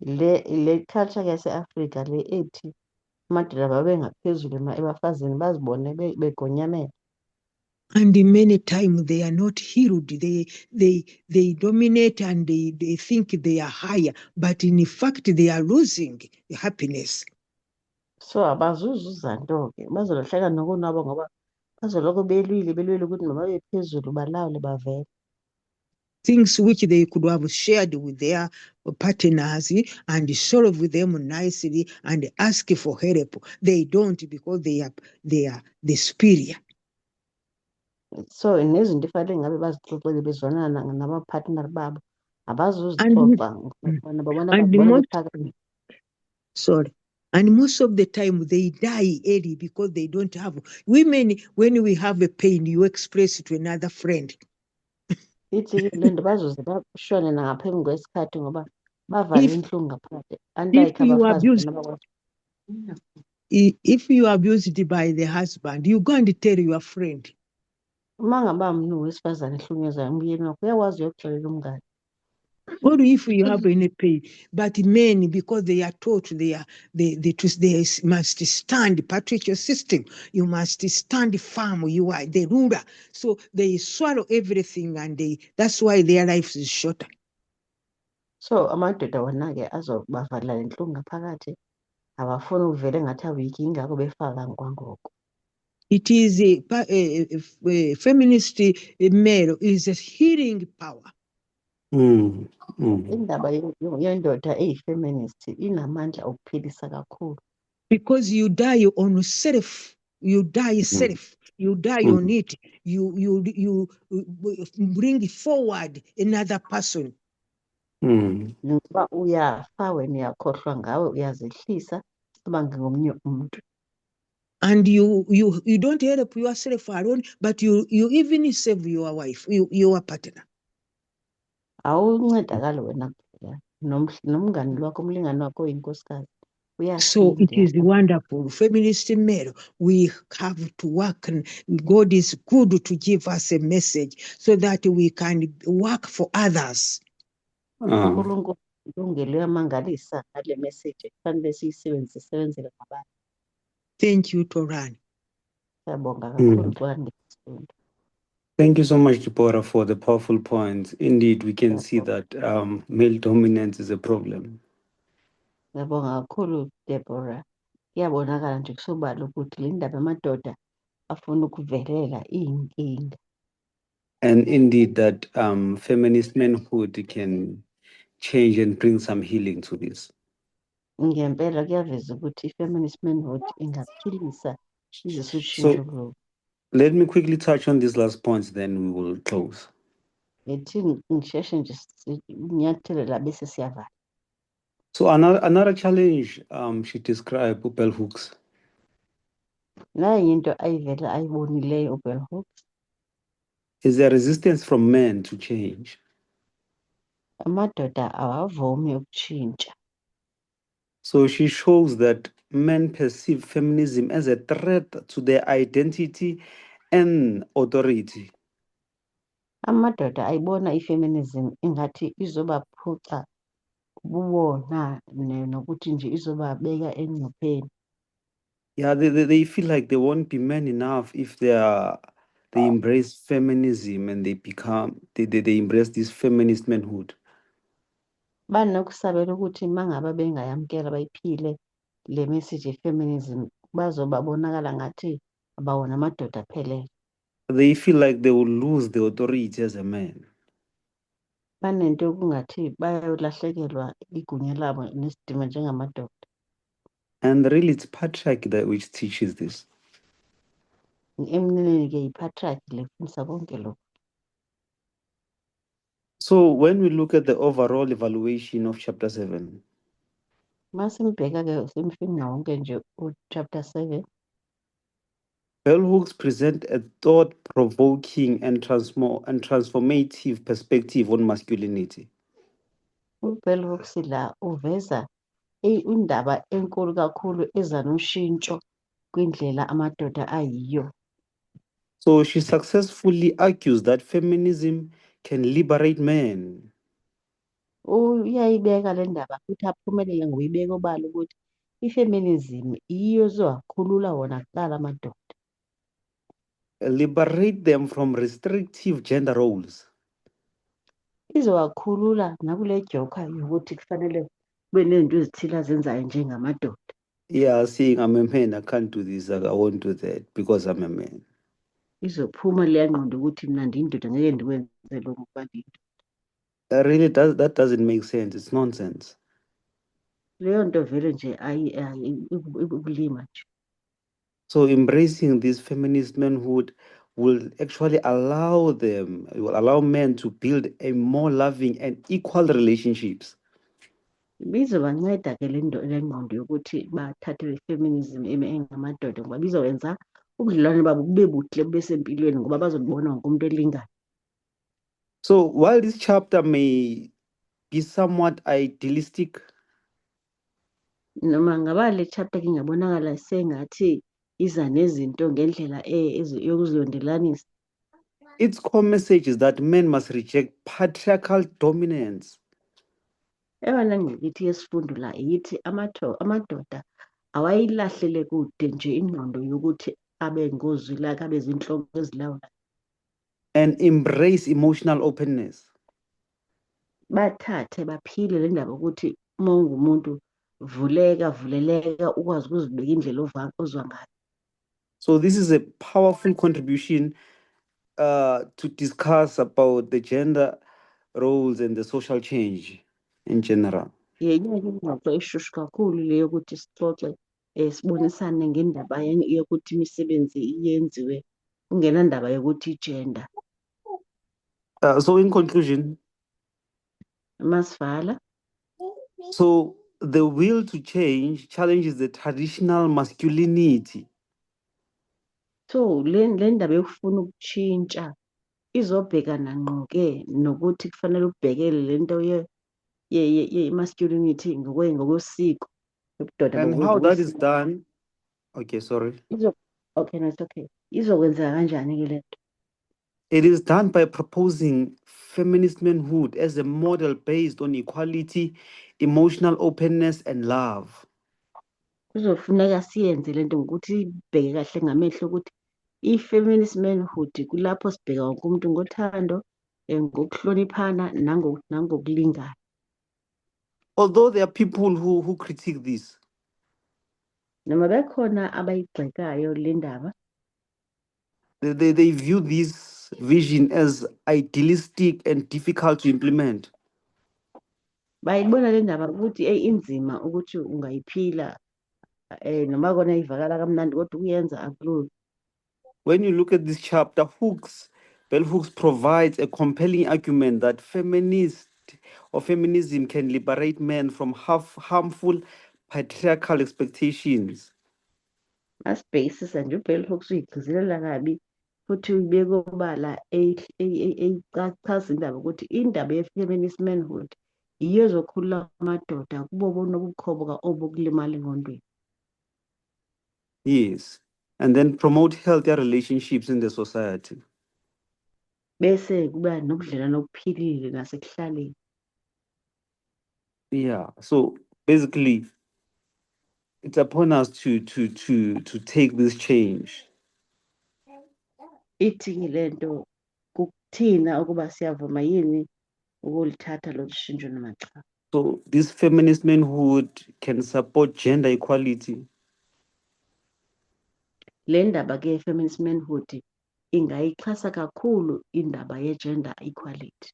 Le culture yase-Afrika le ethi amadoda babe ngaphezulu ebafazini bazibone begonyamela. And many times they are not healed. They dominate and they think they are higher, but in fact they are losing happiness. So abazuzuza nto-ke bazolahleka nokonwaba ngoba bazoloko belwile ukuthi mababe phezulu balawule bavele. Things which they could have shared with their partners and solve with them nicely and ask for help, they don't because they are the superior. So nezinto efanele ngabe bazixoxele bezwanana nabaphathina babo abazuzixoxa babona bephakathi. Sorry. And most of the time they die early because they don't have women. When we have a pain, you express it to another friend. Ithi le nto bazuze bashone nangaphambi kwesikhathi ngoba bavala inhlungu ngaphakathi. Unlike abafazi if you are abused by the husband, you go and tell your friend. Uma ngaba umntu wesifazane ehlukunyezayo umyeni wakho uyakwazi uyokuxelela umngane. Or if you have any pain, but men, because they are taught they must stand patriarchal system. You must stand firm. You are the ruler, so they swallow everything, and that's why their life is shorter. So amadoda wona-ke azobavala le nhlungu ngaphakathi abafuni uvele ngathi awiki ingako befaka kwangoko. It is a feminist male is a healing power. Indaba yendoda eyi-feminist inamandla okuphilisa kakhulu. Because you die on self, you die self, you die on it, you bring forward another person. Ngoba uyafa wena uyakhohlwa ngawe uyazehlisa ubange ngomunye umuntu. And you don't help yourself alone, but you even save your wife, your partner. Awuncedakala wena kuphela nomngani wakho umlingani wakho oyinkosikazi. So it is wonderful. Feminist male, we have to work, and God is good to give us a message so that we can work for others. uNkulunkulu ulungele uyamangalisa ngale message kufanele siyisebenzisele ngabantu. Thank you, Toran. Siyabonga kakhulu Xolani. Thank you so much, Deborah, for the powerful points. Indeed, we can see that male dominance is a problem. Siyabonga kakhulu Deborah. Kuyabonakala nje kusobala ukuthi le ndaba amadoda afuna ukuvelela iyinkinga. And indeed, that feminist manhood can change and bring some healing to this. Ngempela kuyaveza ukuthi i-feminist manhood ingaphilisa izisho ushintsho kulo. Let me quickly touch on these last points, then we will close. ethi ngisheshe nje ngiyathelela bese siyavala. So another challenge she described Bell Hooks Nayi into ayivele ayibonileyo uBell Hooks. is the resistance from men to change. Amadoda awavumi ukutshintsha. So she shows that men perceive feminism as a threat to their identity and authority. Amadoda ayibona ifeminism ingathi izobaphuca ububona nokuthi nje izobabeka engcupheni. Yeah, they feel like they won't be men enough if they embrace feminism and they embrace this feminist manhood. Banokusabela ukuthi mangabe bengayamkela bayiphile le message ye-feminism bazobabonakala ngathi abawona amadoda aphelele. They feel like they will lose the authority as a man. Banento yokungathi bayolahlekelwa igunya labo nesidima njengamadoda. And really, it's patriarchy that which teaches this. Eminenike yi-patriarchy lefundisa konke lokho. So when we look at the overall evaluation of chapter 7, Masibheka-ke simfina wonke nje chapter 7, Bell Hooks present a thought-provoking and transformative perspective on masculinity. uBell Hooks la uveza indaba enkulu kakhulu eza noshintsho kwindlela amadoda ayiyo. So she successfully argues that feminism can liberate men. Uyayibeka le ndaba futhi aphumelele ngokuyibeka obala ukuthi ifeminism iyo ezowakhulula wona kuqala amadoda. Liberate them from restrictive gender roles. Izowakhulula nakule joka yokuthi kufanele kube nento ezithile azenzayo njengamadoda. Yeah, saying I'm a man, I can't do this, I won't do that because I'm a man. Izophuma leya ngqondo ukuthi mina ndiyindoda ngeke ndiwenze lokho ngoba ndiyindoda. Really, that doesn't make sense. It's nonsense. Leyo nto vele nje ibulima nje. So embracing this feminist manhood will actually allow men to build a more loving and equal relationships. Bizobanceda ke le ngqondo yokuthi bathathe le feminism engamadoda ngoba bizowenza ubudlelwane babo bube buhle bube sempilweni ngoba bazobona wonke umuntu elingana. So while this chapter may be somewhat idealistic, Noma ngaba le chapter ngingabonakala sengathi iza nezinto ngendlela yokuzondelanisa. its core message is that men must reject patriarchal dominance. Eyona ngqikithi yesifundo la yithi amadoda awayilahlele kude nje ingqondo yokuthi abe ngozwilakhe abe zinhloko ezilawula. And embrace emotional openness. Bathathe baphile le ndaba ukuthi uma ungumuntu vuleleka ukwazi ukuzibeka indlela ozwa ngayo. So this is a powerful contribution to discuss about the gender roles and the social change in general. Yenye ingxoxo eshushu kakhulu le yokuthi sixoxe sibonisane ngendaba yokuthi imisebenzi iyenziwe kungenandaba yokuthi igender. So in conclusion, Masivala. so the will to change challenges the traditional masculinity. So le ndaba yokufuna ukutshintsha izobhekana ngqo-ke nokuthi kufanele ubhekele le nto ye-masculinity ngokwesiko yobudoda. And how that is done, okay, sorry. Okay, no, it's okay. Izokwenzeka kanjani-ke le nto? It is done by proposing feminist manhood as a model based on equality, emotional openness, and love. Kuzofuneka siyenze le nto ngokuthi ibheke kahle ngamehlo ukuthi i-feminist manhood kulapho sibheka wonke umuntu ngothando, ngokuhloniphana nangokulingana. Although there are people who critique this, Noma bekhona abayigxekayo le ndaba, they view this vision as idealistic and difficult to implement. bayibona le ndaba ukuthi inzima ukuthi ungayiphila noma kona ivakala kamnandi kodwa ukuyenza akulula. When you look at this chapter, Hooks Bell Hooks provides a compelling argument that feminism can liberate men from harmful patriarchal expectations. Masibhekisisa nje uBell Hooks uyigcizelela kabi futhi ubeka obala echaza indaba ukuthi indaba ye-feminist manhood yiyo ezokhulula amadoda kubo bona ubukhobo obukulimala engqondweni. Yes. And then promote healthier relationships in the society. Bese kuba nobudlelwano obuphilile nasekuhlaleni. Yeah. So basically, it's upon us to take this change. Ithi lento kukuthina ukuba siyavuma yini ukulithatha lo shintsho noma cha. So this feminist manhood can support gender equality. Le ndaba ke feminist manhood ingayixhasa kakhulu indaba ye-gender equality.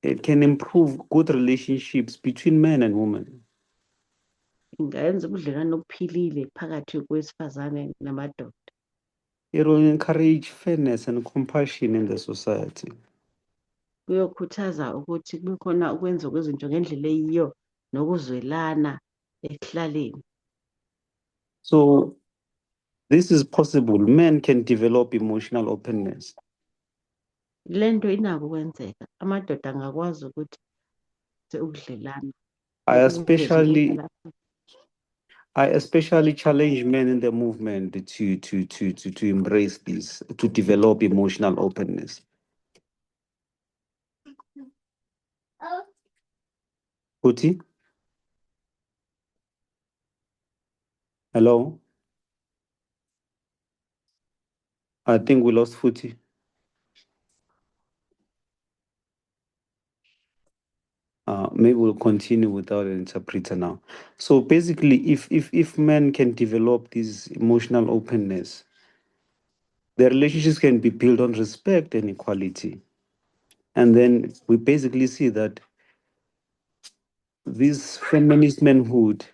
It can improve good relationships between men and women. Ingayenza ubudlelwano obuphilile phakathi kwesifazane namadoda. It will encourage fairness and compassion in the society. Kuyokhuthaza ukuthi kube khona ukwenza kwezinto ngendlela eyiyo nokuzwelana ekuhlaleni. So this is possible. Men can develop emotional openness. Le nto inako ukwenzeka. Amadoda angakwazi ukuthi ukudlelana. I especially challenge men in the movement to embrace this, to develop emotional openness. Futhi? Hello? I think we lost Futhi. Maybe we'll continue without an interpreter now. So basically, if men can develop this emotional openness, their relationships can be built on respect and equality. And then we basically see that this feminist manhood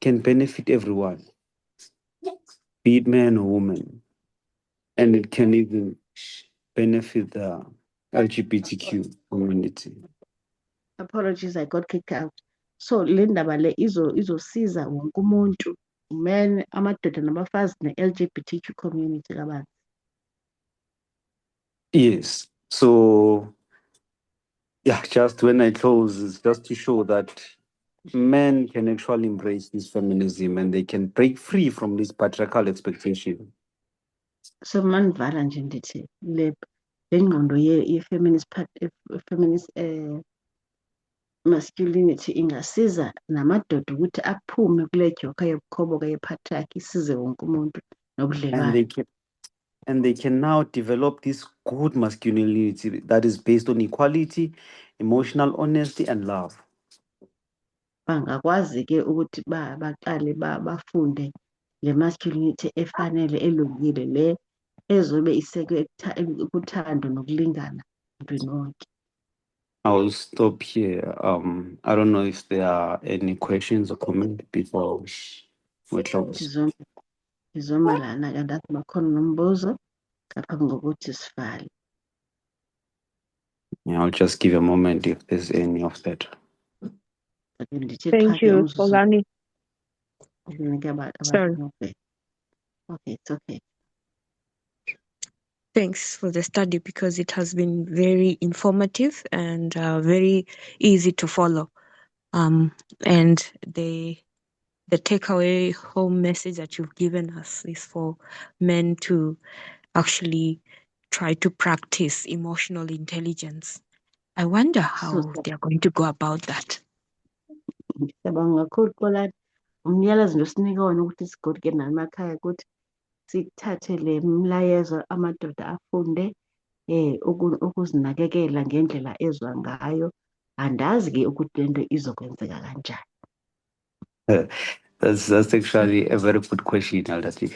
can benefit everyone, be it man or woman. And it can even benefit the LGBTQ community. Apologies, I got kicked out. So le ndaba le izosiza wonke umuntu, men, amadoda nabafazi ne-LGBTQ community kabanzi. Yes. So yeah, just when I close, it's just to show that men can actually embrace this feminism and they can break free from this patriarchal expectation. So manivala nje ndithi le ngqondo ye-feminist feminist masculinity ingasiza namadoda ukuthi aphume kule joka yobukhoboka ye-patriarchy isize wonke umuntu nobudlelwane. And they can now develop this good masculinity that is based on equality, emotional honesty, and love. Bangakwazi ke ukuthi baqale bafunde le masculinity efanele elungile le ezobe isekwe kuthando nokulingana emntwini wonke. I will stop here. I don't know if there are any questions or comments before we close. Ngizoma lana kanti bakhona nombuzo ngaphambi kokuthi sivale. Yeah, I'll just give a moment if there's any of that. Thank you, Xolani. Sorry. Okay, it's okay. Thanks for the study because it has been very informative and very easy to follow. And the takeaway home message that you've given us is for men to actually try to practice emotional intelligence. I wonder how they're going to go about that. Ngiyabonga kakhulu Xolani. Umyalezo nje osinika wona ukuthi sigodike namakhaya ukuthi sithathe le mlayezo amadoda afunde ukuzinakekela ngendlela ezwa ngayo. Andazi ke ukuthi lento izokwenzeka kanjani. That's actually a very good question, Aldati.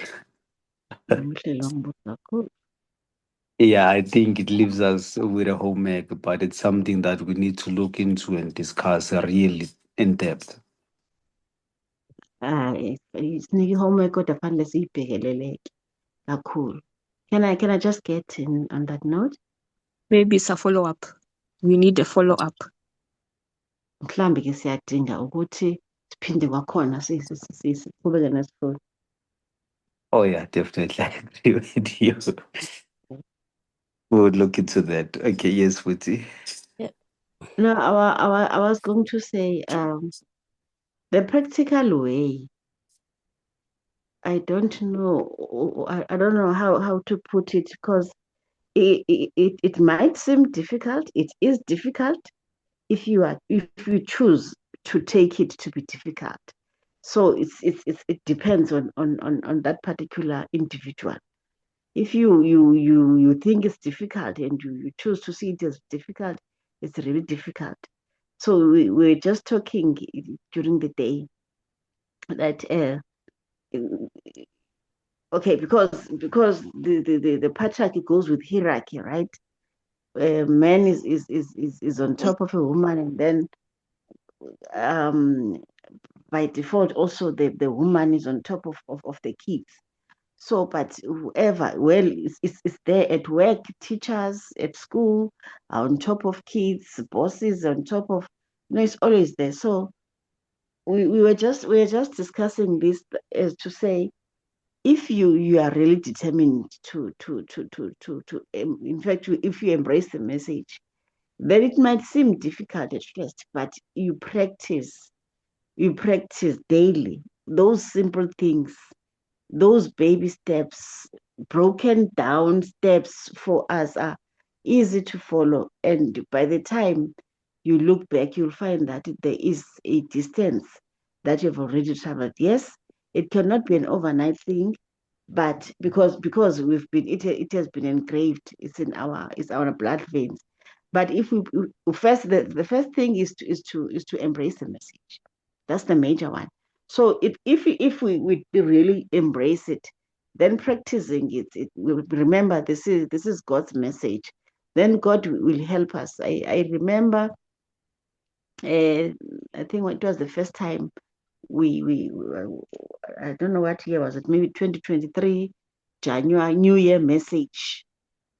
Yeah, I think it leaves us with a homework, but it's something that we need to look into and discuss really in depth. Isinike homework kodwa fanele siyibhekeleleke kakhulu. Can I just get in on that note? maybe it's a follow-up. We need a follow-up. Mhlambe ke siyadinga ukuthi siphinde kwakhona siqhubeke nesifundo. Oh yeah, definitely. I agree with you. We would look into that. Okay, yes, Futi. No, I was going to say the practical way. I don't know. I don't know how to put it because it might seem difficult. It is difficult if you choose to take it to be difficult. So it depends on that particular individual. If you think it's difficult and you choose to see it as difficult, it's really difficult. So we're just talking during the day that okay, because the patriarchy goes with hierarchy, right? Man is on top of a woman, and then by default also the woman is on top of the kids. So, but whoever, well, it's there at work, teachers at school are on top of kids, bosses on top of, it's always there. So we were just discussing this as to say, if you are really determined in fact, if you embrace the message, then it might seem difficult at first, but you practice daily those simple things, those baby steps, broken down steps for us are easy to follow. And by the time you look back, you'll find that there is a distance that you've already traveled. Yes, it cannot be an overnight thing, but because we've been it has been engraved, it's our blood veins. But if we first, the first thing is to embrace the message. That's the major one. So if we really embrace it, then practicing it will remember this is God's message. Then God will help us. I remember, I think it was the first time we I don't know what year was it, maybe 2023 January, New Year message.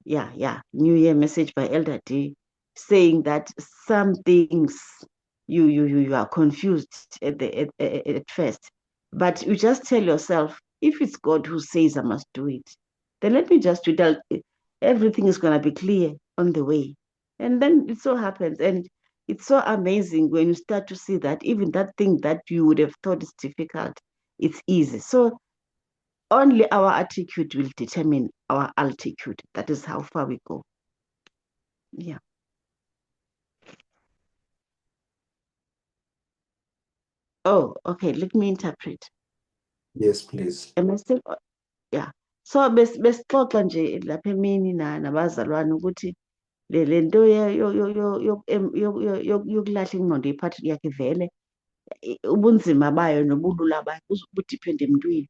Yeah, New Year message by Elder D, saying that some things you are confused at first, but you just tell yourself, if it's God who says I must do it, then let me just do it. Everything is gonna be clear on the way, and then it so happens, and it's so amazing when you start to see that even that thing that you would have thought is difficult, it's easy. So only our attitude will determine our altitude. That is how far we go. Yeah. Oh, okay. Let me interpret. Yes, please. Am I still? Yeah. So besixoxa nje lapha emini nabazalwane ukuthi le nto yokulahla ingqondo iphathi yakhe vele ubunzima bayo nobulula bayo budiphende emntwini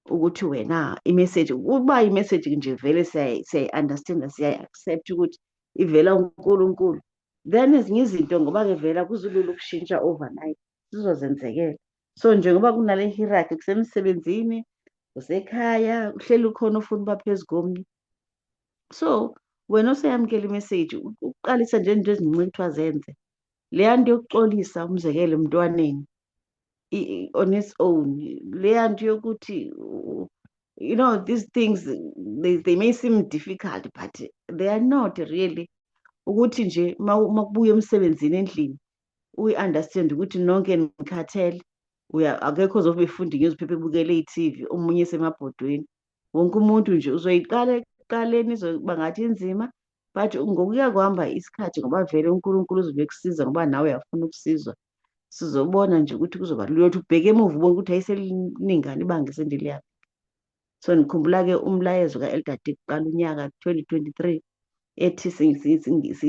ukuthi wena imessage, uba imessage nje vele siyayi-understanda, siyayi-accept ukuthi ivela uNkulunkulu, then ezinye izinto ngoba ke vela kuzulula ukushintsha overnight zizozenzekela. So njengoba kunale hierarchy, kusemsebenzini, usekhaya, uhleli ukhona ufuna uba phezu komnye. So wena oseyamukela imessage, uqalisa nje into ezincinci kuthiwa zenze, leya nto yokuxolisa umzekelo emntwaneni on its own, leya nto yokuthi these things, they may seem difficult, but they are not really. Ukuthi nje makubuya emsebenzini endlini, uyi-understand ukuthi nonke nikhathele, akekho ozobe efunda newspaper ebukele i-TV, omunye esemabhodweni. Wonke umuntu nje uzoyiqala ekuqaleni, izoba ngathi inzima, but ngokuya kuhamba isikhathi, ngoba vele uNkulunkulu uzobe kusiza ngoba nawe uyafuna ukusizwa, sizobona nje ukuthi kuzoba lula ukuthi ubheke emuva ubone ukuthi ayiseliningana ibanga esendiliyaphi. So ngikhumbula-ke umlayezo ka-Elder D kuqala unyaka 2023 ethi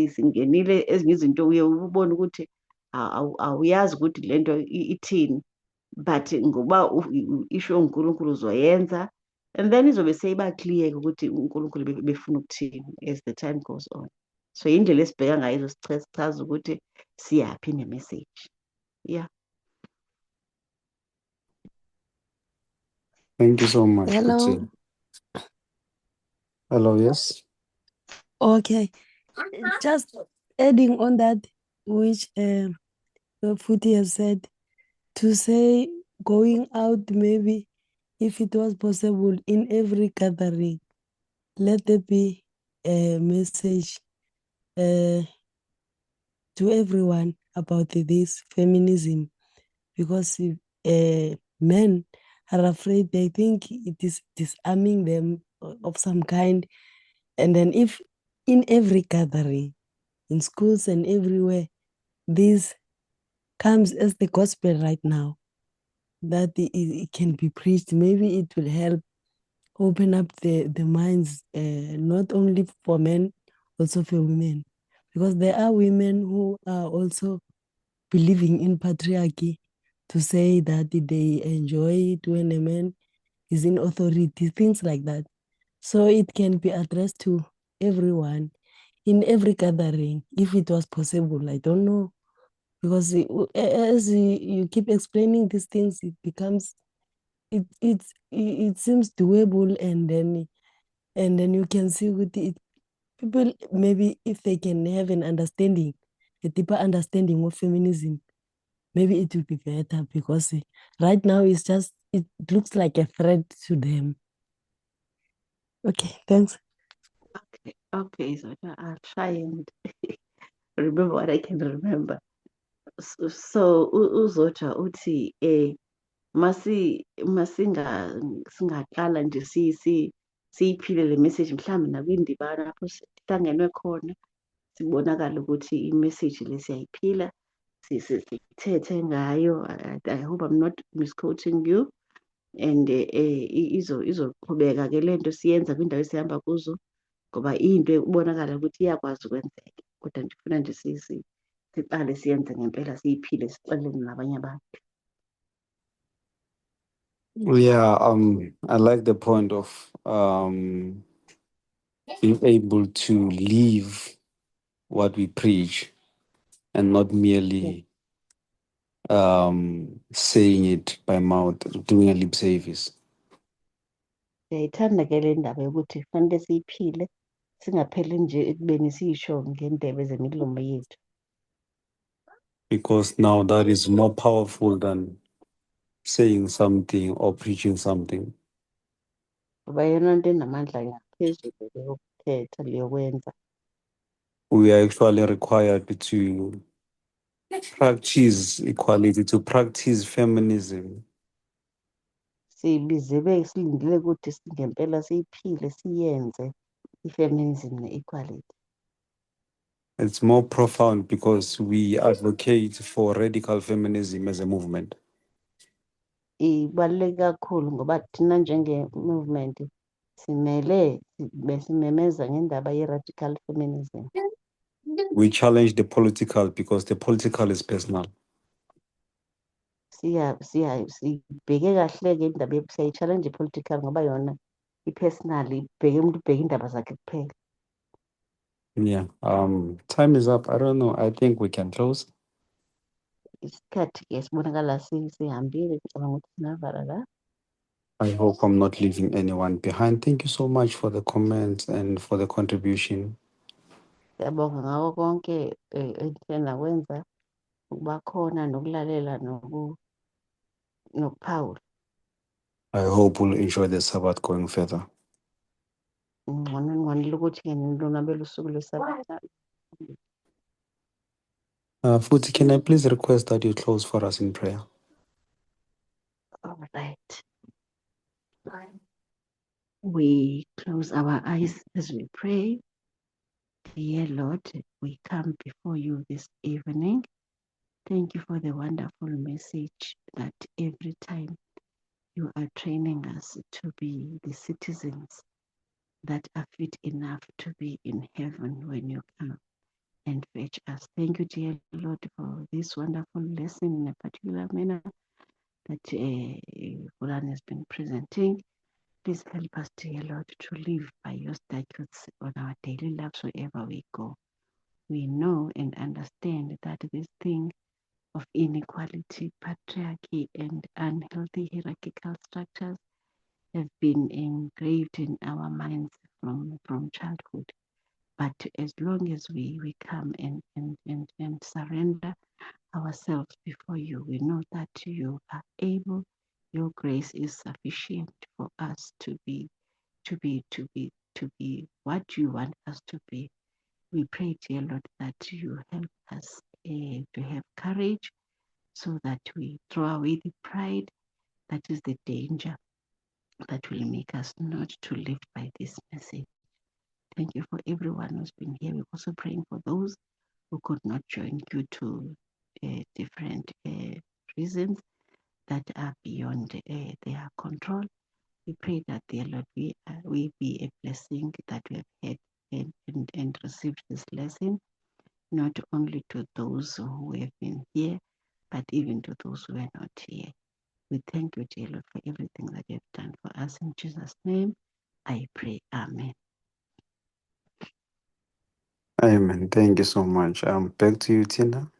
singenile ezinye izinto uye ubone ukuthi awuyazi ukuthi le nto ithini, but ngoba isho uNkulunkulu uzoyenza, and then izobe seyiba clear ukuthi uNkulunkulu befuna ukuthini as the time goes on. So indlela esibheka ngayo sichaza ukuthi siyaphi ne-message. Yeah. Thank you so much, Hello. Futi. Hello, yes. Okay. Just adding on that, which Futi has said, to say going out, maybe if it was possible in every gathering, let there be a message to everyone about this feminism, because if, men are afraid, they think it is disarming them of some kind. And then if in every gathering, in schools and everywhere, this comes as the gospel right now, that it can be preached, maybe it will help open up the minds, not only for men, also for women. Because there are women who are also believing in patriarchy, to say that they enjoy it when a man is in authority, things like that. So it can be addressed to everyone in every gathering, if it was possible. I don't know, because as you keep explaining these things, it becomes, it seems doable, and then you can see with it, people, maybe if they can have an understanding, a deeper understanding of feminism, maybe it would be better, because right now it looks like a threat to them. Okay, thanks. Okay, so I'll try and remember what I can remember. So uZodwa uthi singaqala nje siyiphile le message mhlawumbe nakwindibano lapho sihlangenwe khona, sibonakala ukuthi i-message le siyayiphila, sithethe ngayo. I hope I'm not misquoting you. And izoqhubeka ke le nto siyenza kwindawo esihamba kuzo, ngoba into ubonakala ukuthi iyakwazi ukwenzeka, kodwa ndifuna nje siqale siyenze ngempela, siyiphile, sixelele nabanye abantu. Yeah, I like the point of being able to live what we preach and not merely saying it by mouth, doing a lip service. Ndiyayithanda ke le ndaba yokuthi kufanele siyiphile, singapheli nje ekubeni siyisho ngendebe zemilomo yethu. Because now that is more powerful than saying something or preaching something. Ngoba yona nto enamandla ngaphezulu yokuthetha leyokwenza. We are actually required to practice equality, to practice feminism. Sibizelwe silindile ukuthi ngempela siyiphile, siyenze i-feminism ne-equality. It's more profound because we advocate for radical feminism as a movement. Ibaluleke kakhulu ngoba thina njenge-movement besimemeza ngendaba ye-radical feminism. We challenge the political because the political is personal. Sibheke kahle-ke indaba siyayi-challenge i-political ngoba yona i-personal, ibheke umuntu ubheke indaba zakhe kuphela. Yeah. Time is up. I don't know. I think we can close. Isikhathi-ke sibonakala sihambile, ngicabanga ukuthi singavala la. I hope I'm not leaving anyone behind. Thank you so much for the comments and for the contribution. Siyabonga ngako konke enhlena kwenza, ukuba khona nokulalela nokuphawula. I hope we'll enjoy the Sabbath going further. Ngqonile ukuthi-ke nilonwabele usuku lweSabatha. Futhi, can I please request that you close for us in prayer? All right. We close our eyes as we pray. Dear Lord, we come before you this evening. Thank you for the wonderful message that every time you are training us to be the citizens that are fit enough to be in heaven when you come and fetch us. Thank you, dear Lord, for this wonderful lesson in a particular manner that Quran has been presenting. Please help us, dear Lord, to live by your statutes on our daily lives wherever we go. We know and understand that this thing of inequality, patriarchy, and unhealthy hierarchical structures have been engraved in our minds from childhood. But as long as we come and surrender ourselves before you, we know that you are able. Your grace is sufficient for us to be what you want us to be. We pray, dear Lord, that you help us to have courage so that we throw away the pride that is the danger that will make us not to live by this message. Thank you for everyone who's been here. We're also praying for those who could not join due to different reasons that are beyond their control. We pray that, dear Lord, we be a blessing that we have had and received this lesson, not only to those who have been here, but even to those who are not here. We thank you, dear Lord, for everything that you have done for us. In Jesus' name, I pray. Amen. Amen. Thank you so much. Back to you, Tina.